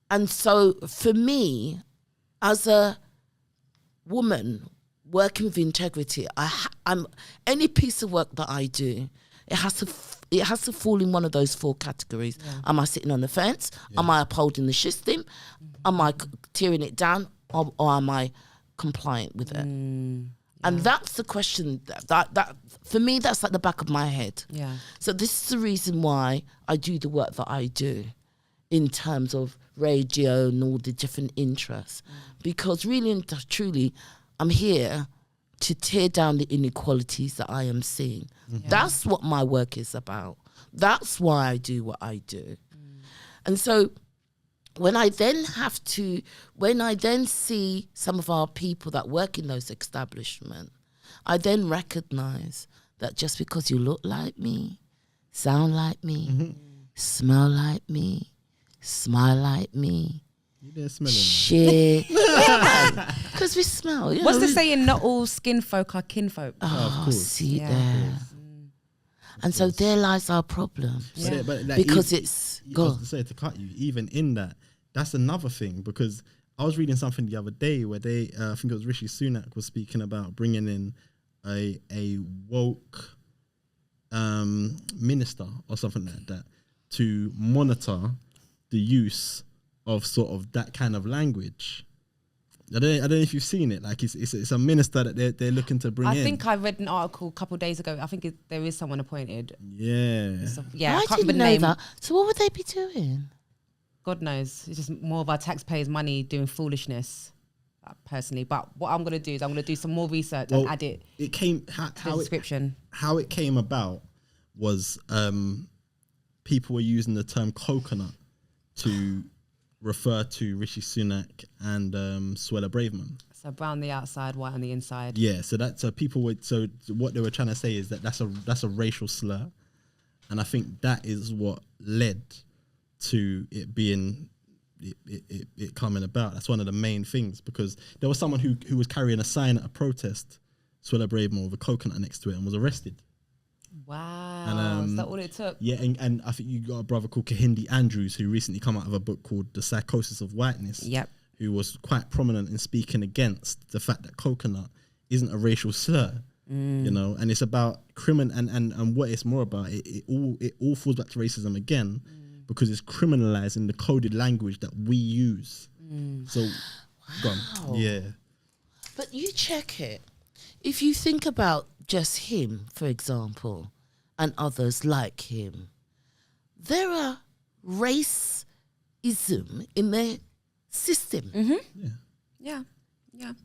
And so for me, as a woman working with integrity, I'm any piece of work that I do, it has to fall in one of those 4 categories. Yeah. Am I sitting on the fence? Yeah. Am I upholding the system? Am I tearing it down? Or am I compliant with it? And that's the question that for me, that's at the back of my head. Yeah. So this is the reason why I do the work that I do in terms of radio and all the different interests. Because really and truly, I'm here to tear down the inequalities that I am seeing. That's what my work is about. That's why I do what I do. And so when I then see some of our people that work in those establishments, I then recognize that just because you look like me, sound like me, smell like me, smile like me, you didn't smell it. Shit. Because we smell. What's the saying? Not all skin folk are kinfolk. Oh, of course. See there. And so there lies our problem. Yeah. But like, because it's... I was to say, to cut you, even in that, that's another thing, because I was reading something the other day where they, I think it was Rishi Sunak was speaking about bringing in a woke minister or something like that to monitor the use of sort of that kind of language. I don't know if you've seen it. Like it's a minister that they're looking to bring in. I think I read an article a couple of days ago. I think there is someone appointed. Yeah. So, I didn't know that. So what would they be doing? God knows. It's just more of our taxpayers' money doing foolishness, personally. But what I'm going to do is I'm going to do some more research and add it. It came to the description. How it came about was people were using the term coconut to refer to Rishi Sunak and Suella Braverman. So brown the outside, white on the inside. Yeah, so what they were trying to say is that that's a racial slur, and I think that is what led to it being it coming about. That's one of the main things, because there was someone who was carrying a sign at a protest, Suella Braverman, with a coconut next to it, and was arrested. Wow. And, is that all it took? Yeah, and I think you got a brother called Kahindi Andrews who recently come out of a book called The Psychosis of Whiteness. Yep. Who was quite prominent in speaking against the fact that coconut isn't a racial slur, you know, and it's about and what it's more about. It all falls back to racism again, because it's criminalizing the coded language that we use. So, gone. Yeah. But you check it. If you think about just him, for example, and others like him, there are racism in their system. Yeah.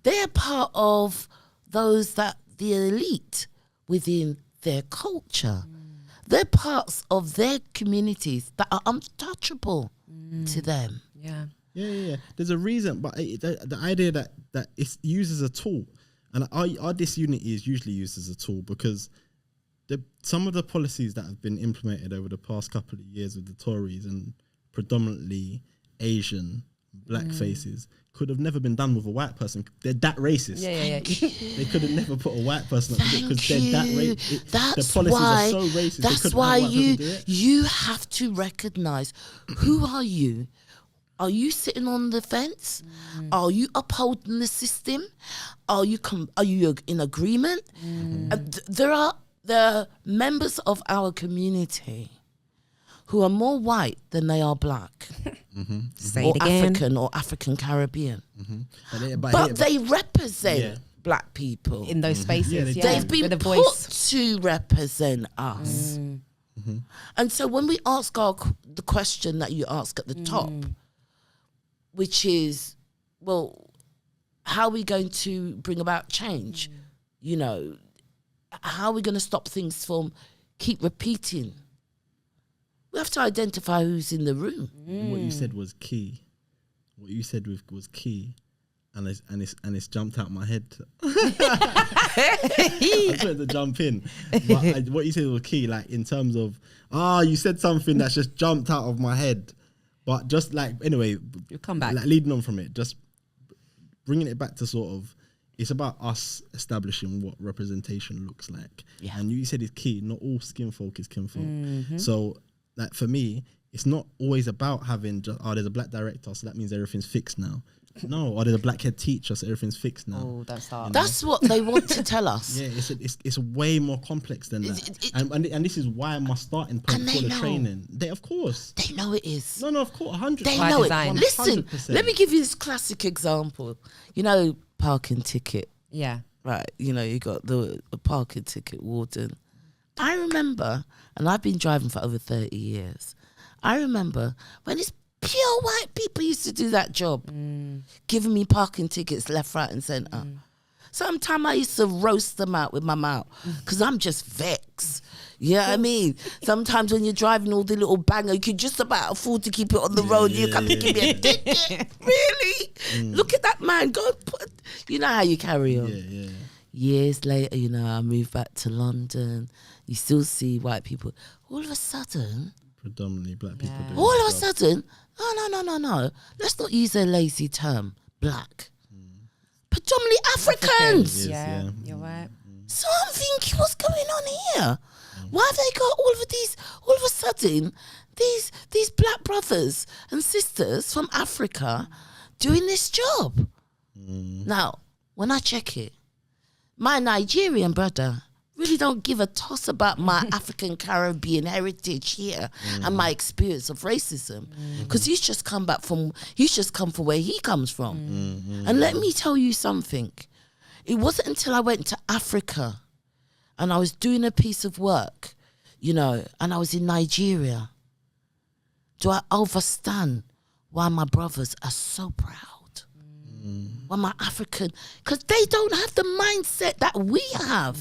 They're part of those that the elite within their culture. They're parts of their communities that are untouchable to them. Yeah. There's a reason, but the idea that it's used as a tool, and our disunity is usually used as a tool because some of the policies that have been implemented over the past couple of years with the Tories and predominantly Asian black faces could have never been done with a white person. They're that racist. Yeah. They could have never put a white person up because they're that racist. That's the policies why, are so racist. That's why you have to recognize who are you, Are you sitting on the fence? Are you upholding the system? Are you in agreement? There are members of our community who are more white than they are black, Say or it again. African or African Caribbean. But They represent black people. In those spaces, They've been with a put voice. to represent us. And so when we ask the question that you ask at the top, which is, well, how are we going to bring about change? You know, how are we going to stop things from keep repeating? We have to identify who's in the room. What you said was key. What you said was key, and it's jumped out my head. I tried to jump in, but what you said was key. Like in terms of you said something that's just jumped out of my head. But just like, anyway, You'll come back. Like leading on from it, just bringing it back to sort of, it's about us establishing what representation looks like. Yeah. And you said it's key. Not all skin folk is kinfolk. So, like for me, it's not always about having just, there's a black director, so that means everything's fixed now. No, there's a black head teacher, so everything's fixed now. Oh, don't start. That's what they want to tell us. Yeah, it's way more complex than that. And this is why my starting point for the training. Of course. They know it is. No, of course, 100%. They By know design. it. Listen, let me give you this classic example. You know, parking ticket. Yeah. Right, you know, you got the parking ticket warden. I remember, and I've been driving for over 30 years, I remember when it's pure white people used to do that job, giving me parking tickets left, right and centre. Sometimes I used to roast them out with my mouth because I'm just vexed. You know what I mean? Sometimes when you're driving all the little banger, you can just about afford to keep it on the road. You come to give me a ticket. Really? Look at that man. Go and put, you know how you carry on. Yeah. Years later, you know, I moved back to London. You still see white people. All of a sudden, Predominantly black people do. all of a sudden, no. Let's not use a lazy term, black. Predominantly Africans. Yeah, you're right. So I'm thinking, what's going on here? Why have they got all of a sudden, these black brothers and sisters from Africa doing this job? Now, when I check it, my Nigerian brother really don't give a toss about my African Caribbean heritage here and my experience of racism, because he's just come from where he comes from. And let me tell you something. It wasn't until I went to Africa and I was doing a piece of work, you know, and I was in Nigeria, do I understand why my brothers are so proud? Why my African, because they don't have the mindset that we have.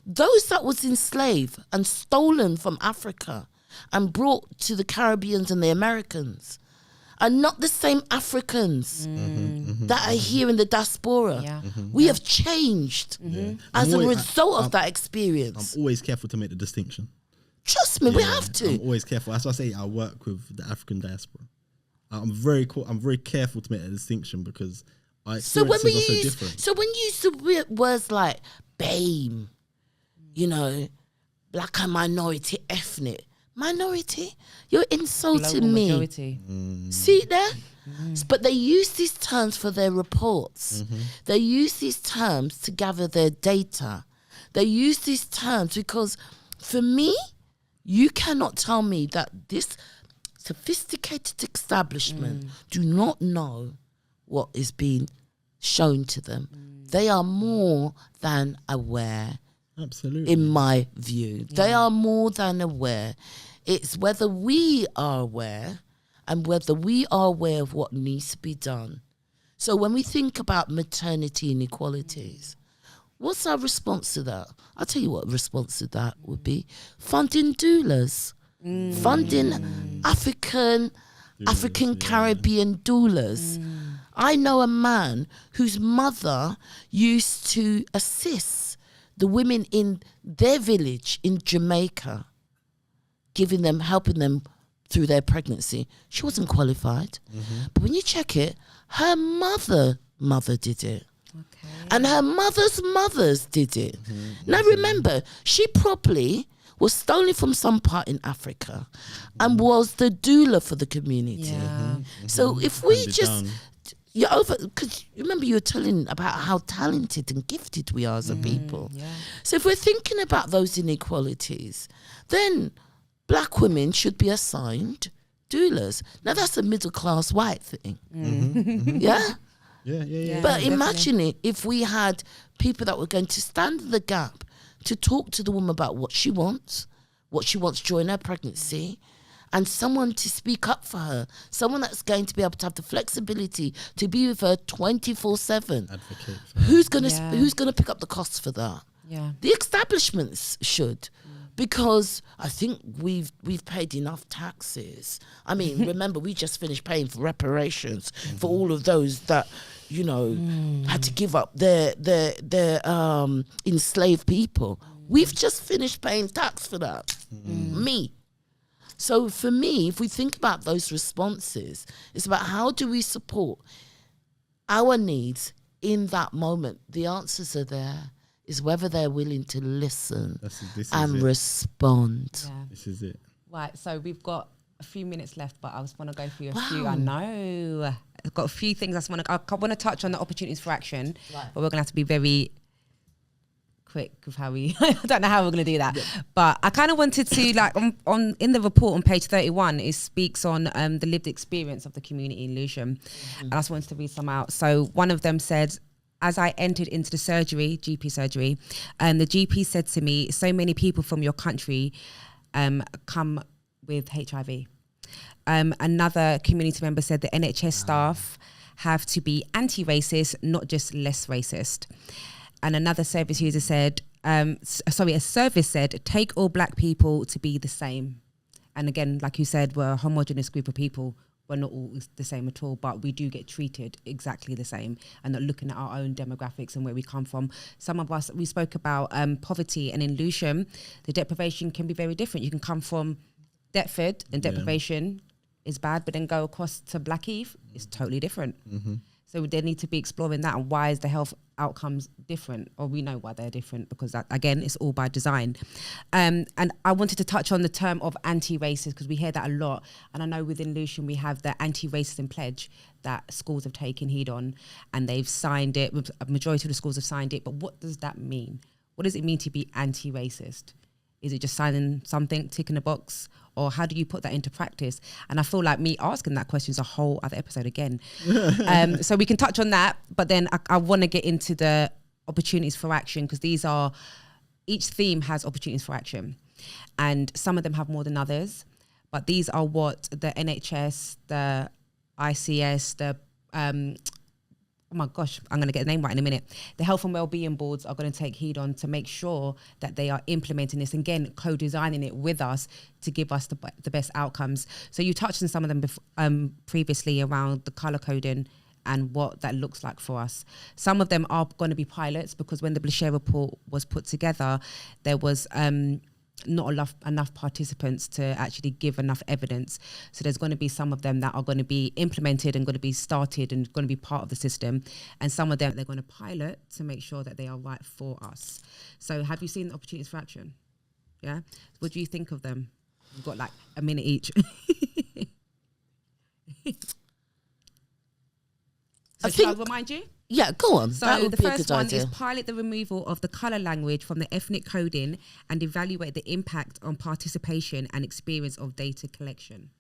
Those that was enslaved and stolen from Africa and brought to the Caribbeans and the Americans are not the same Africans that are here in the diaspora. Yeah. We have changed as a result of that experience. I'm always careful to make the distinction. Trust me, we have to. I'm always careful. That's why I say I work with the African diaspora. I'm very careful to make a distinction because our experiences are so different. So when you use words like BAME, you know, black and minority, ethnic. Minority? You're insulting Global me. majority. See there? But they use these terms for their reports. They use these terms to gather their data. They use these terms because, for me, you cannot tell me that this sophisticated establishment do not know what is being shown to them. They are more than aware. Absolutely. In my view, they are more than aware. It's whether we are aware and whether we are aware of what needs to be done. So when we think about maternity inequalities, what's our response to that? I'll tell you what response to that would be: funding doulas, funding African Caribbean doulas. I know a man whose mother used to assist the women in their village in Jamaica, helping them through their pregnancy. She wasn't qualified. But when you check it, her mother did it. Okay. And her mothers did it. Now remember, she probably was stolen from some part in Africa and was the doula for the community. So if we just... You're over, because remember you were telling about how talented and gifted we are as a people. So if we're thinking about those inequalities, then black women should be assigned doulas. Now that's a middle class white thing. Yeah? But imagine it if we had people that were going to stand in the gap to talk to the woman about what she wants during her pregnancy, and someone to speak up for her, someone that's going to be able to have the flexibility to be with her 24/7. Who's gonna pick up the costs for that? The establishments should, because I think we've paid enough taxes. I mean, remember we just finished paying for reparations for all of those that had to give up their enslaved people. We've just finished paying tax for that. So for me, if we think about those responses, it's about how do we support our needs in that moment. The answers are there. Is whether they're willing to listen and respond. This is it. Right, so we've got a few minutes left, but I just want to go through a few. I know. I've got a few things I want to touch on the opportunities for action, but we're going to have to be very quick with how we I don't know how we're going to do that, but I kind of wanted to, like, on in the report on page 31, it speaks on the lived experience of the community in Lewisham, and I just wanted to read some out. So one of them said, as I entered into the GP surgery, the GP said to me, so many people from your country come with HIV. Another community member said the NHS staff have to be anti-racist, not just less racist. And another service user said, a service said, take all black people to be the same. And again, like you said, we're a homogenous group of people. We're not all the same at all, but we do get treated exactly the same, and not looking at our own demographics and where we come from. Some of us, we spoke about poverty, and in Lewisham, the deprivation can be very different. You can come from Deptford, and deprivation is bad, but then go across to Blackheath, it's totally different. So they need to be exploring that, and why is the health outcomes different? Or we know why they're different, because that, again, it's all by design. And I wanted to touch on the term of anti-racist, because we hear that a lot. And I know within Lewisham we have the anti-racism pledge that schools have taken heed on, and they've signed it. A majority of the schools have signed it. But what does that mean? What does it mean to be anti-racist? Is it just signing something, ticking a box? Or how do you put that into practice? And I feel like me asking that question is a whole other episode again. So we can touch on that, but then I want to get into the opportunities for action, because each theme has opportunities for action, and some of them have more than others, but these are what the NHS, the ICS, the oh my gosh, I'm going to get the name right in a minute. The health and wellbeing boards are going to take heed on to make sure that they are implementing this, and again, co-designing it with us to give us the best outcomes. So you touched on some of them previously around the colour coding and what that looks like for us. Some of them are going to be pilots, because when the BLACHIR report was put together, there was not enough participants to actually give enough evidence. So there's going to be some of them that are going to be implemented and going to be started and going to be part of the system. And some of them they're going to pilot to make sure that they are right for us. So have you seen the opportunities for action? Yeah. What do you think of them? We've got like a minute each. So shall I remind you? Yeah, go on. So the first one is pilot the removal of the colour language from the ethnic coding and evaluate the impact on participation and experience of data collection.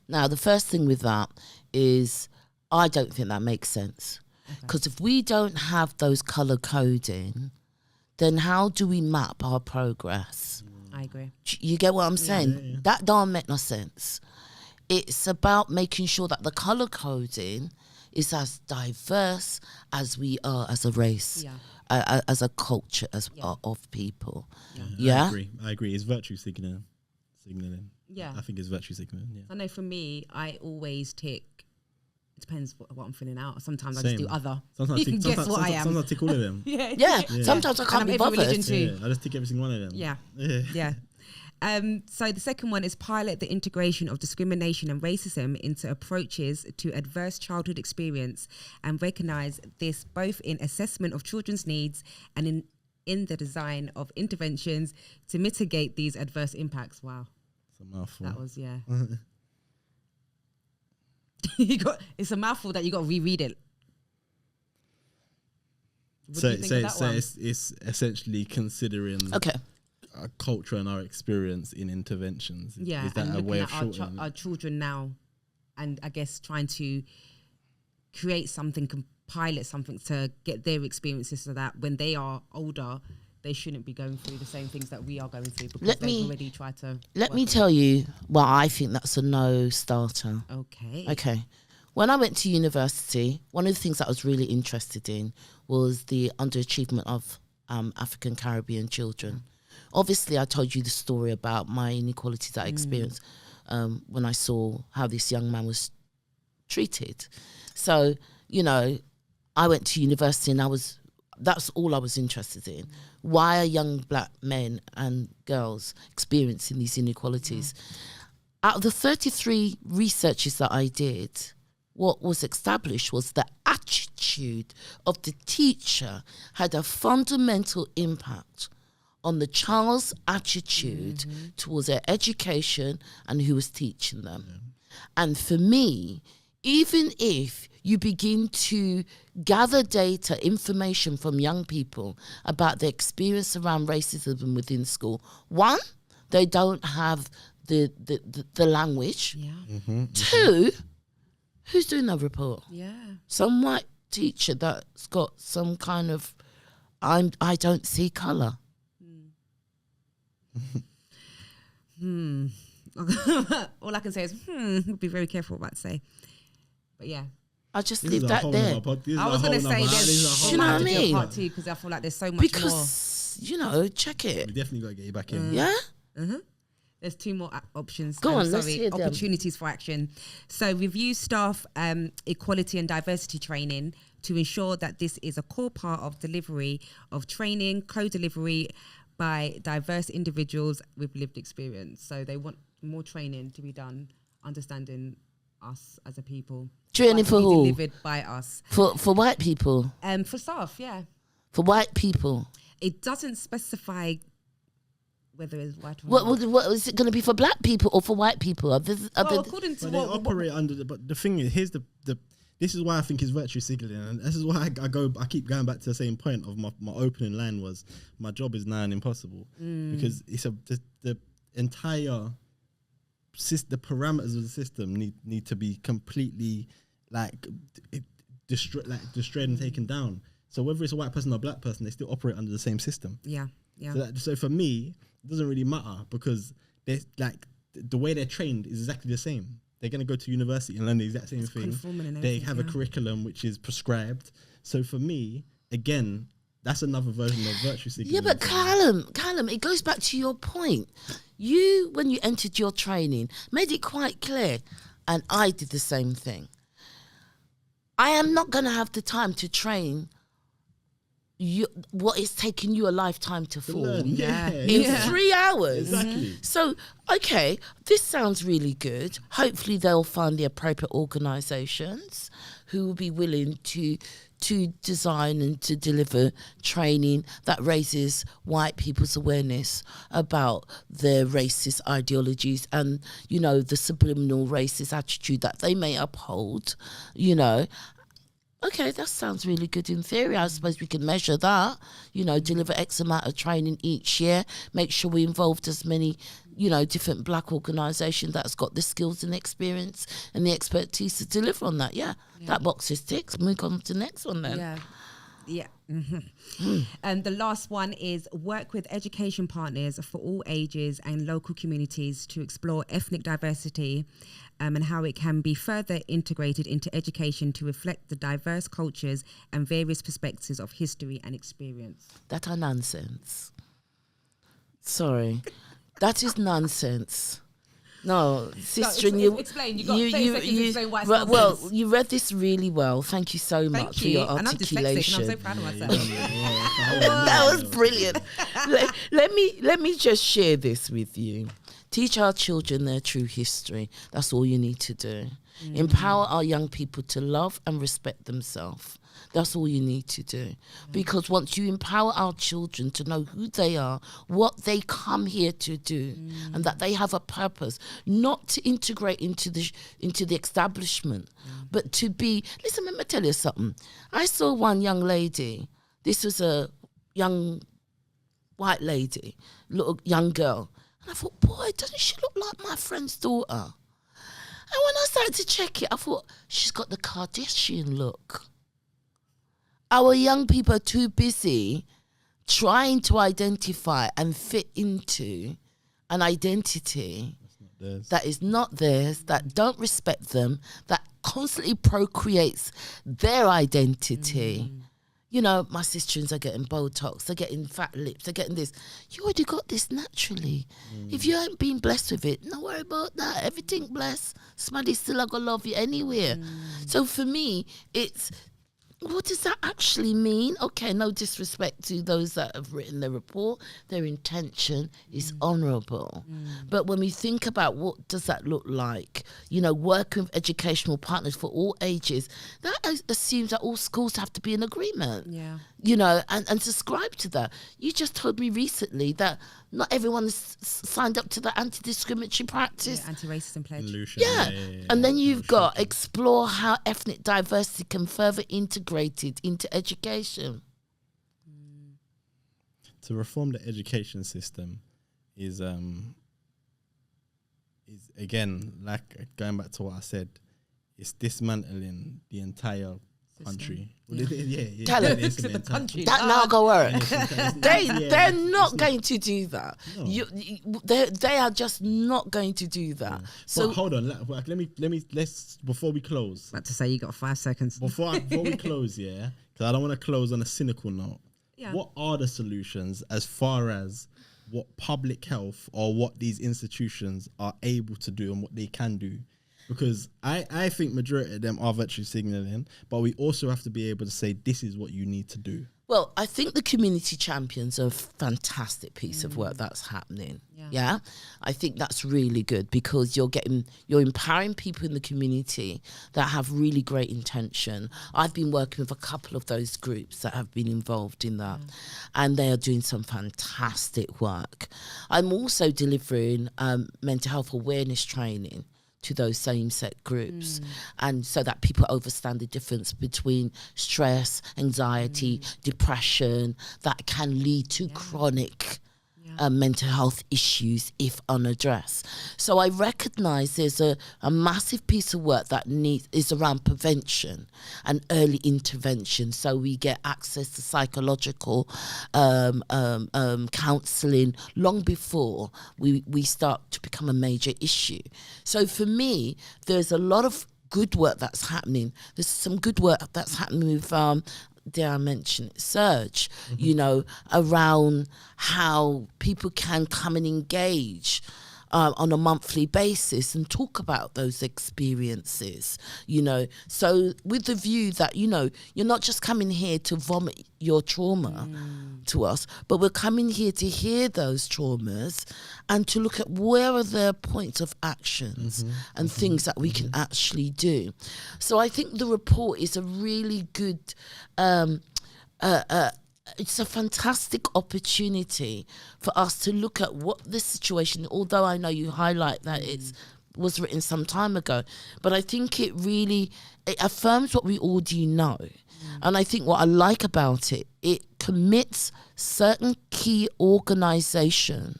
Now, the first thing with that is I don't think that makes sense. Because if we don't have those colour coding, then how do we map our progress? I agree. You get what I'm saying? Yeah. That don't make no sense. It's about making sure that the colour coding is as diverse as we are as a race, as a culture of people. Yeah. I agree. It's virtue signaling. Yeah. I think it's virtue signaling. Yeah. I know for me, I always tick. It depends what I'm filling out. Sometimes I just do other. Sometimes I tick all of them. yeah. Sometimes I can't be bothered. I just tick every single one of them. Yeah. So the second one is pilot the integration of discrimination and racism into approaches to adverse childhood experience, and recognise this both in assessment of children's needs and in in the design of interventions to mitigate these adverse impacts. Wow. It's a mouthful. That was, yeah. It's a mouthful that you got to reread it. What do you think of that one? It's essentially considering Okay. our culture and our experience in interventions. Yeah, Is that and a way of looking at shortening our children now, and I guess trying to create something, pilot something to get their experiences so that when they are older, they shouldn't be going through the same things that we are going through because they've already tried to. Let me tell you why I think that's a no starter. Okay. When I went to university, one of the things that I was really interested in was the underachievement of African Caribbean children. Obviously, I told you the story about my inequalities that I experienced when I saw how this young man was treated. So, you know, I went to university and that's all I was interested in. Why are young black men and girls experiencing these inequalities? Out of the 33 researches that I did, what was established was the attitude of the teacher had a fundamental impact on the child's attitude towards their education and who was teaching them. And for me, even if you begin to gather data, information from young people about their experience around racism within school, one, they don't have the language. Yeah. Two, who's doing the report? Yeah. Some white teacher that's got some kind of, I don't see colour. All I can say is, be very careful what I say. But yeah. I'll just leave that there. I was going to say there's you know what I mean? part two because I feel like there's so much because, you know, check it. We definitely got to get you back in. Yeah? There's two more options. Go on, let's hear them. Opportunities for action. So review staff equality and diversity training to ensure that this is a core part of delivery of training, co-delivery by diverse individuals with lived experience. So they want more training to be done, understanding us as a people. Training for who? Delivered by us. For white people? For staff, yeah. For white people? It doesn't specify whether it's white or what is it going to be for black people or for white people? According to they operate under but the thing is, here's the this is why I think it's virtue signaling, and this is why I keep going back to the same point of my opening line was my job is nigh on impossible because it's the entire the parameters of the system need to be completely destroyed and taken down. So whether it's a white person or a black person, they still operate under the same system. Yeah. So for me, it doesn't really matter because they the way they're trained is exactly the same. They're going to go to university and learn the exact same thing. They have a curriculum which is prescribed. So for me, again, that's another version of virtue signaling. Yeah, but Callum, it goes back to your point. You, when you entered your training, made it quite clear, and I did the same thing. I am not going to have the time to train you what is taking you a lifetime to form in 3 hours. Exactly. So, okay, this sounds really good. Hopefully they'll find the appropriate organisations who will be willing to design and to deliver training that raises white people's awareness about their racist ideologies and, you know, the subliminal racist attitude that they may uphold, you know. Okay, that sounds really good in theory. I suppose we can measure that, you know, deliver X amount of training each year, make sure we involved as many, you know, different black organisations that's got the skills and experience and the expertise to deliver on that. Yeah. That box is ticked. Move on to the next one then. Yeah. And the last one is work with education partners for all ages and local communities to explore ethnic diversity and how it can be further integrated into education to reflect the diverse cultures and various perspectives of history and experience. That are nonsense. Sorry. That is nonsense. No, sister, explain. You got 30 seconds to explain why it's nonsense. Well, you read this really well. Thank you so much for your articulation. And I'm dyslexic and I'm so proud of myself. That was brilliant. let me just share this with you. Teach our children their true history. That's all you need to do. Empower our young people to love and respect themselves. That's all you need to do. Because once you empower our children to know who they are, what they come here to do, and that they have a purpose, not to integrate into the establishment, but to be, listen, let me tell you something. I saw one young lady, this was a young white lady, little young girl, and I thought, boy, doesn't she look like my friend's daughter? And when I started to check it, I thought, she's got the Kardashian look. Our young people are too busy trying to identify and fit into an identity that is not theirs, that don't respect them, that constantly procreates their identity. You know, my sisters are getting Botox, they're getting fat lips, they're getting this. You already got this naturally. If you ain't been blessed with it, don't worry about that. Everything blessed. Somebody's still gonna love you anywhere. So for me, it's, what does that actually mean? Okay, no disrespect to those that have written the report. Their intention is honourable. But when we think about what does that look like, you know, working with educational partners for all ages, that assumes that all schools have to be in agreement. You know, and subscribe to that. You just told me recently that not everyone is signed up to the anti-discriminatory practice. Anti-racism pledge. Yeah. And then you've got explore how ethnic diversity can further integrated into education. To reform the education system is again, like going back to what I said, it's dismantling the entire country. The country. That now go work. They're not going to do that. No. They are just not going to do that. So but hold on, let's before we close. About to say, you got 5 seconds. Before we close, because I don't want to close on a cynical note. What are the solutions as far as what public health or what these institutions are able to do and what they can do? Because I think majority of them are virtue signalling, but we also have to be able to say, this is what you need to do. Well, I think the community champions are a fantastic piece of work that's happening. Yeah. I think that's really good because you're empowering people in the community that have really great intention. I've been working with a couple of those groups that have been involved in that, and they are doing some fantastic work. I'm also delivering mental health awareness training to those same-sex groups, and so that people understand the difference between stress, anxiety, depression that can lead to chronic mental health issues if unaddressed. So I recognise there's a massive piece of work that is around prevention and early intervention, so we get access to psychological counselling long before we start to become a major issue. So for me, there's a lot of good work that's happening. There's some good work that's happening with dare I mention it, Surge, you know, around how people can come and engage on a monthly basis and talk about those experiences, you know. So with the view that, you know, you're not just coming here to vomit your trauma to us, but we're coming here to hear those traumas and to look at where are their points of actions and things that we can actually do. So I think the report is a really good it's a fantastic opportunity for us to look at what this situation, although I know you highlight that it was written some time ago, but I think it affirms what we already know. And I think what I like about it, it commits certain key organisation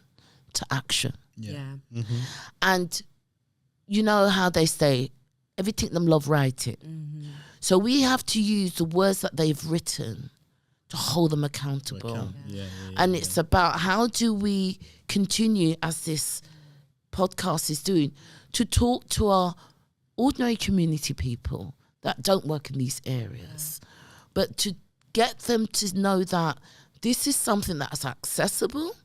to action. And you know how they say, everything them love writing. So we have to use the words that they've written to hold them accountable. And it's about how do we continue, as this podcast is doing, to talk to our ordinary community people that don't work in these areas, but to get them to know that this is something that's accessible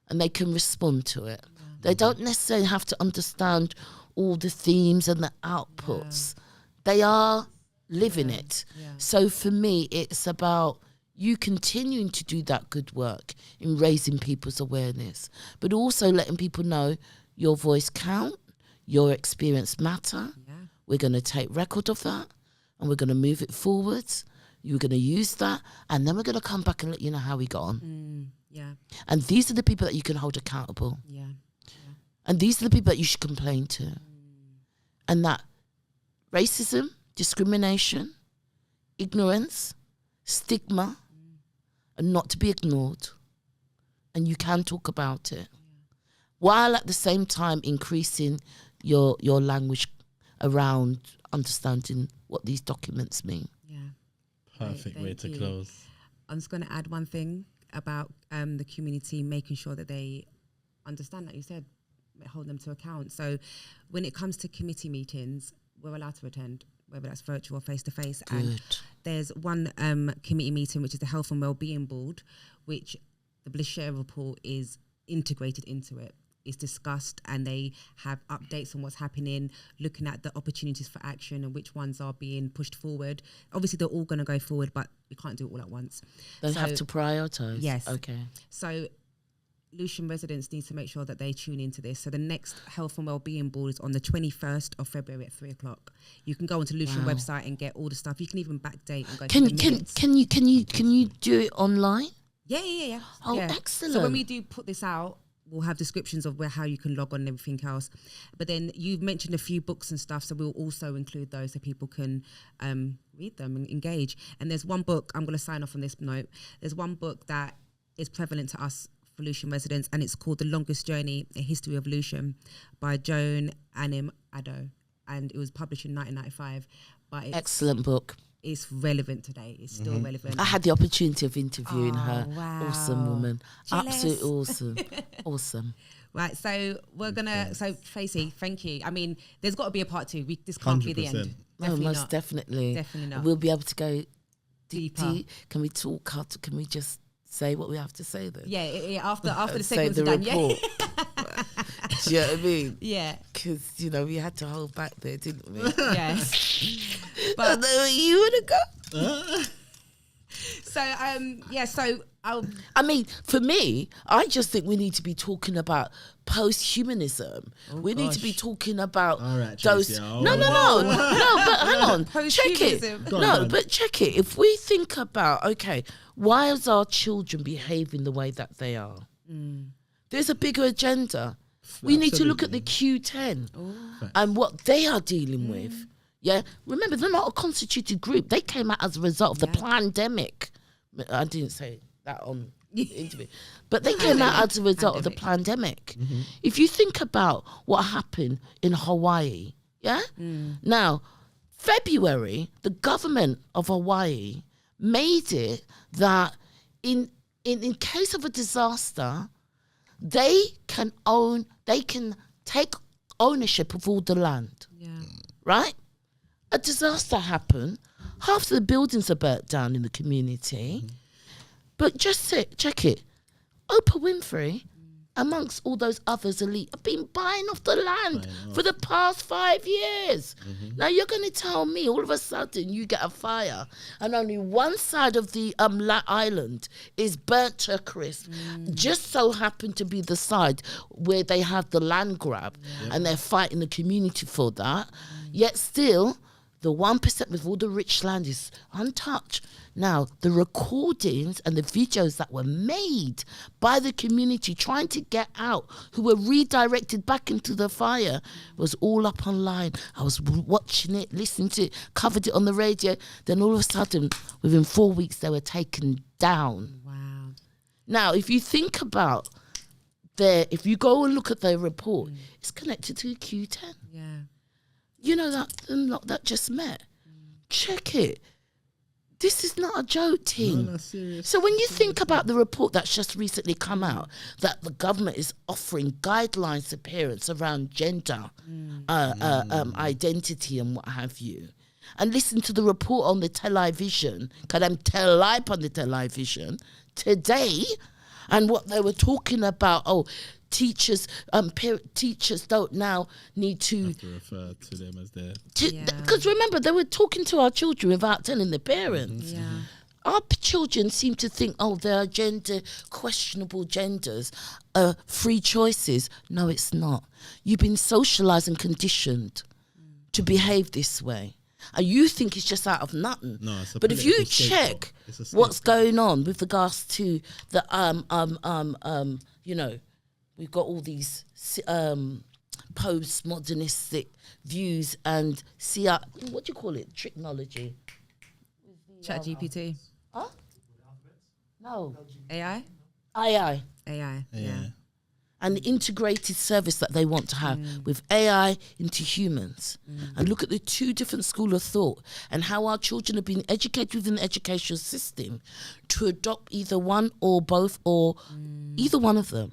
and they can respond to it. They don't necessarily have to understand all the themes and the outputs. They are living it. So for me, it's about you continuing to do that good work in raising people's awareness, but also letting people know your voice count, your experience matter. We're going to take record of that, and we're going to move it forwards. You're going to use that, and then we're going to come back and let you know how we got on. Yeah. And these are the people that you can hold accountable. Yeah. And these are the people that you should complain to. And that racism, discrimination, ignorance, stigma are not to be ignored. And you can talk about it. While at the same time increasing your language around understanding what these documents mean. Yeah. Perfect way to you. close. I'm just going to add one thing about the community, making sure that they understand, like you said, hold them to account. So when it comes to committee meetings, we're allowed to attend, whether that's virtual or face-to-face. And there's one committee meeting, which is the Health and Wellbeing Board, which the BLACHIR Report is integrated into it. It's discussed, and they have updates on what's happening, looking at the opportunities for action and which ones are being pushed forward. Obviously, they're all going to go forward, but we can't do it all at once. They have to prioritise. Yes. Okay. So Lewisham residents need to make sure that they tune into this. So the next Health and Wellbeing Board is on the 21st of February at 3:00. You can go onto Lewisham website and get all the stuff. You can even backdate and go to the minutes. Can you do it online? Yeah. Oh, yeah. excellent. So when we do put this out, we'll have descriptions of how you can log on and everything else. But then you've mentioned a few books and stuff, so we'll also include those so people can read them and engage. And there's one book, I'm going to sign off on this note. There's one book that is prevalent to us for Lewisham residents, and it's called The Longest Journey, A History of Lewisham by Joan Anim Addo. And it was published in 1995. But excellent book. It's relevant today. It's still relevant. I had the opportunity of interviewing her. Wow. Awesome woman. Jealous. Absolutely awesome. Awesome. Right, so we're gonna. So Tracey, thank you. I mean, there's got to be a part 2. This can't be the 100%. end. No, Definitely most not. definitely. Definitely not. We'll be able to go Deeper. deep. Can we talk? Can we just say what we have to say then? Yeah. After the say segment's the done. report. Do you know what I mean? Yeah. Because we had to hold back there, didn't we? Yeah. But you want to go? So So I mean, for me, I just think we need to be talking about post-humanism. We need to be talking about All right, those. Tracey, No. But hang on, check it. Post-humanism. Go on. But check it. If we think about, okay, why is our children behaving the way that they are? There's a bigger agenda. We need to look at the Q10 and what they are dealing with. Yeah, remember, they're not a constituted group. They came out as a result of the pandemic. I didn't say that on the interview. But they came out as a result of the pandemic. If you think about what happened in Hawaii, now, February, the government of Hawaii made it that in case of a disaster, they can take ownership of all the land. Yeah. Right? A disaster happened. Half of the buildings are burnt down in the community. But just check it. Oprah Winfrey, amongst all those others elite, have been buying off the land for the past 5 years. Now you're going to tell me all of a sudden you get a fire and only one side of the island is burnt to a crisp. Just so happened to be the side where they have the land grab and they're fighting the community for that. Yet still, the 1% with all the rich land is untouched. Now, the recordings and the videos that were made by the community trying to get out, who were redirected back into the fire, was all up online. I was watching it, listening to it, covered it on the radio. Then all of a sudden, within 4 weeks, they were taken down. Wow. Now, if you think about if you go and look at their report, it's connected to Q10. Yeah. You know that the lot that just met. Check it. This is not a joke, team. No, serious. So when you think about the report that's just recently come out, that the government is offering guidelines to parents around gender, identity and what have you, and listen to the report on the television, because I'm live on the television today, and what they were talking about, teachers don't now need to refer to them as their... Because remember, they were talking to our children without telling their parents. Yeah. Our children seem to think, there are questionable genders, free choices. No, it's not. You've been socialised and conditioned to behave this way. and you think it's just out of nothing. No, it's a but if you political scapegoat. check It's a what's scapegoat. going on with regards to the you know, we've got all these postmodernistic views and what do you call it? Technology. Chat GPT. Huh? No. AI? AI. AI. Yeah. And the integrated service that they want to have with AI into humans. And look at the two different school of thought and how our children are being educated within the educational system to adopt either one or both or either one of them.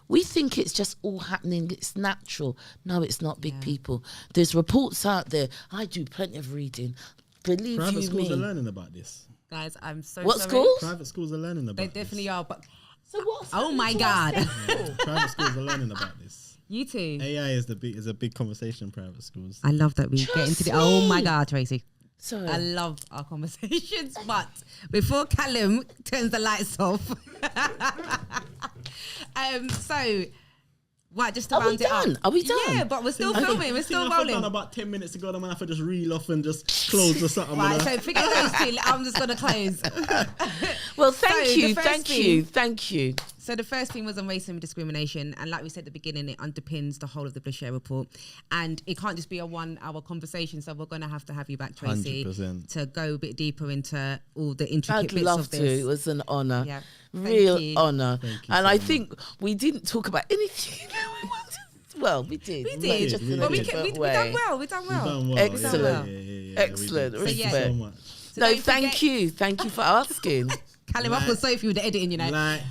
We think it's just all happening, it's natural. No, it's not, big people. There's reports out there. I do plenty of reading. Believe Private you schools me. are learning about this. Guys, I'm so What sorry. schools? Private schools are learning about They this. definitely are, but So what's oh my happening to God. our school? Private schools are learning about this. you too. AI is a big conversation in private schools. I love that we get into the. Oh my God, Tracy. Sorry. I love our conversations, but before Callum turns the lights off, so what? Just to Are we round it up. done? Are we done? Yeah, but we're still filming. We're still I've done rolling. about 10 minutes ago. The man have to just reel off and just close or something. Right, you know? so forget those two. I'm just gonna close. Well, So, thank the you, first thank thing- you, thank you. So the first thing was on racism and discrimination, and like we said at the beginning, it underpins the whole of the BLACHIR report, and it can't just be a 1 hour conversation. So we're going to have you back, Tracy, 100%. to go a bit deeper into all the intricate I'd bits love of to. this. It was an honour. Yeah. Thank Real you. honour. Thank you And so I much. think we didn't talk about anything that we wanted. Well, we did. We but did, just we in did. a but we different done way. well. We done well. You've done well. Excellent. We Excellent. did. Thank you Respect. so much. So No, don't thank forget- you. Thank you for asking. Callum, I feel sorry for you with the editing, you know. Like,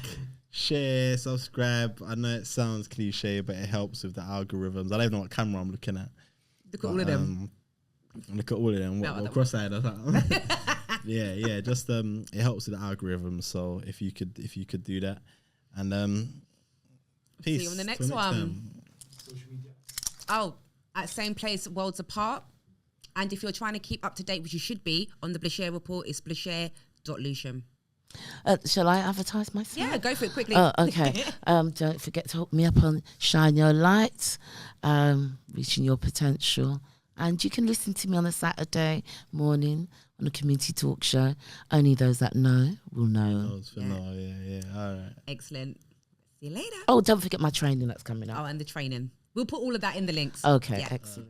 share, subscribe. I know it sounds cliche, but it helps with the algorithms. I don't even know what camera I'm looking at. Look at all of them. Look at all of them. No, What that cross-eyed or something. yeah. Just it helps with the algorithms. So if you could do that, and peace. See you on the Till next one. time. Oh, at same place, worlds apart. And if you're trying to keep up to date, which you should be, on the BLACHIR report, it's BLACHIR.Lewisham. Shall I advertise myself? Yeah, go for it quickly. Oh, okay. Don't forget to hook me up on Shine Your Light, Reaching Your Potential. And you can listen to me on a Saturday morning on a community talk show. Only those that know will know. Yeah. All right. Excellent. See you later. Oh, don't forget my training that's coming up. Oh, and the training. We'll put all of that in the links. Okay, Yeah. excellent.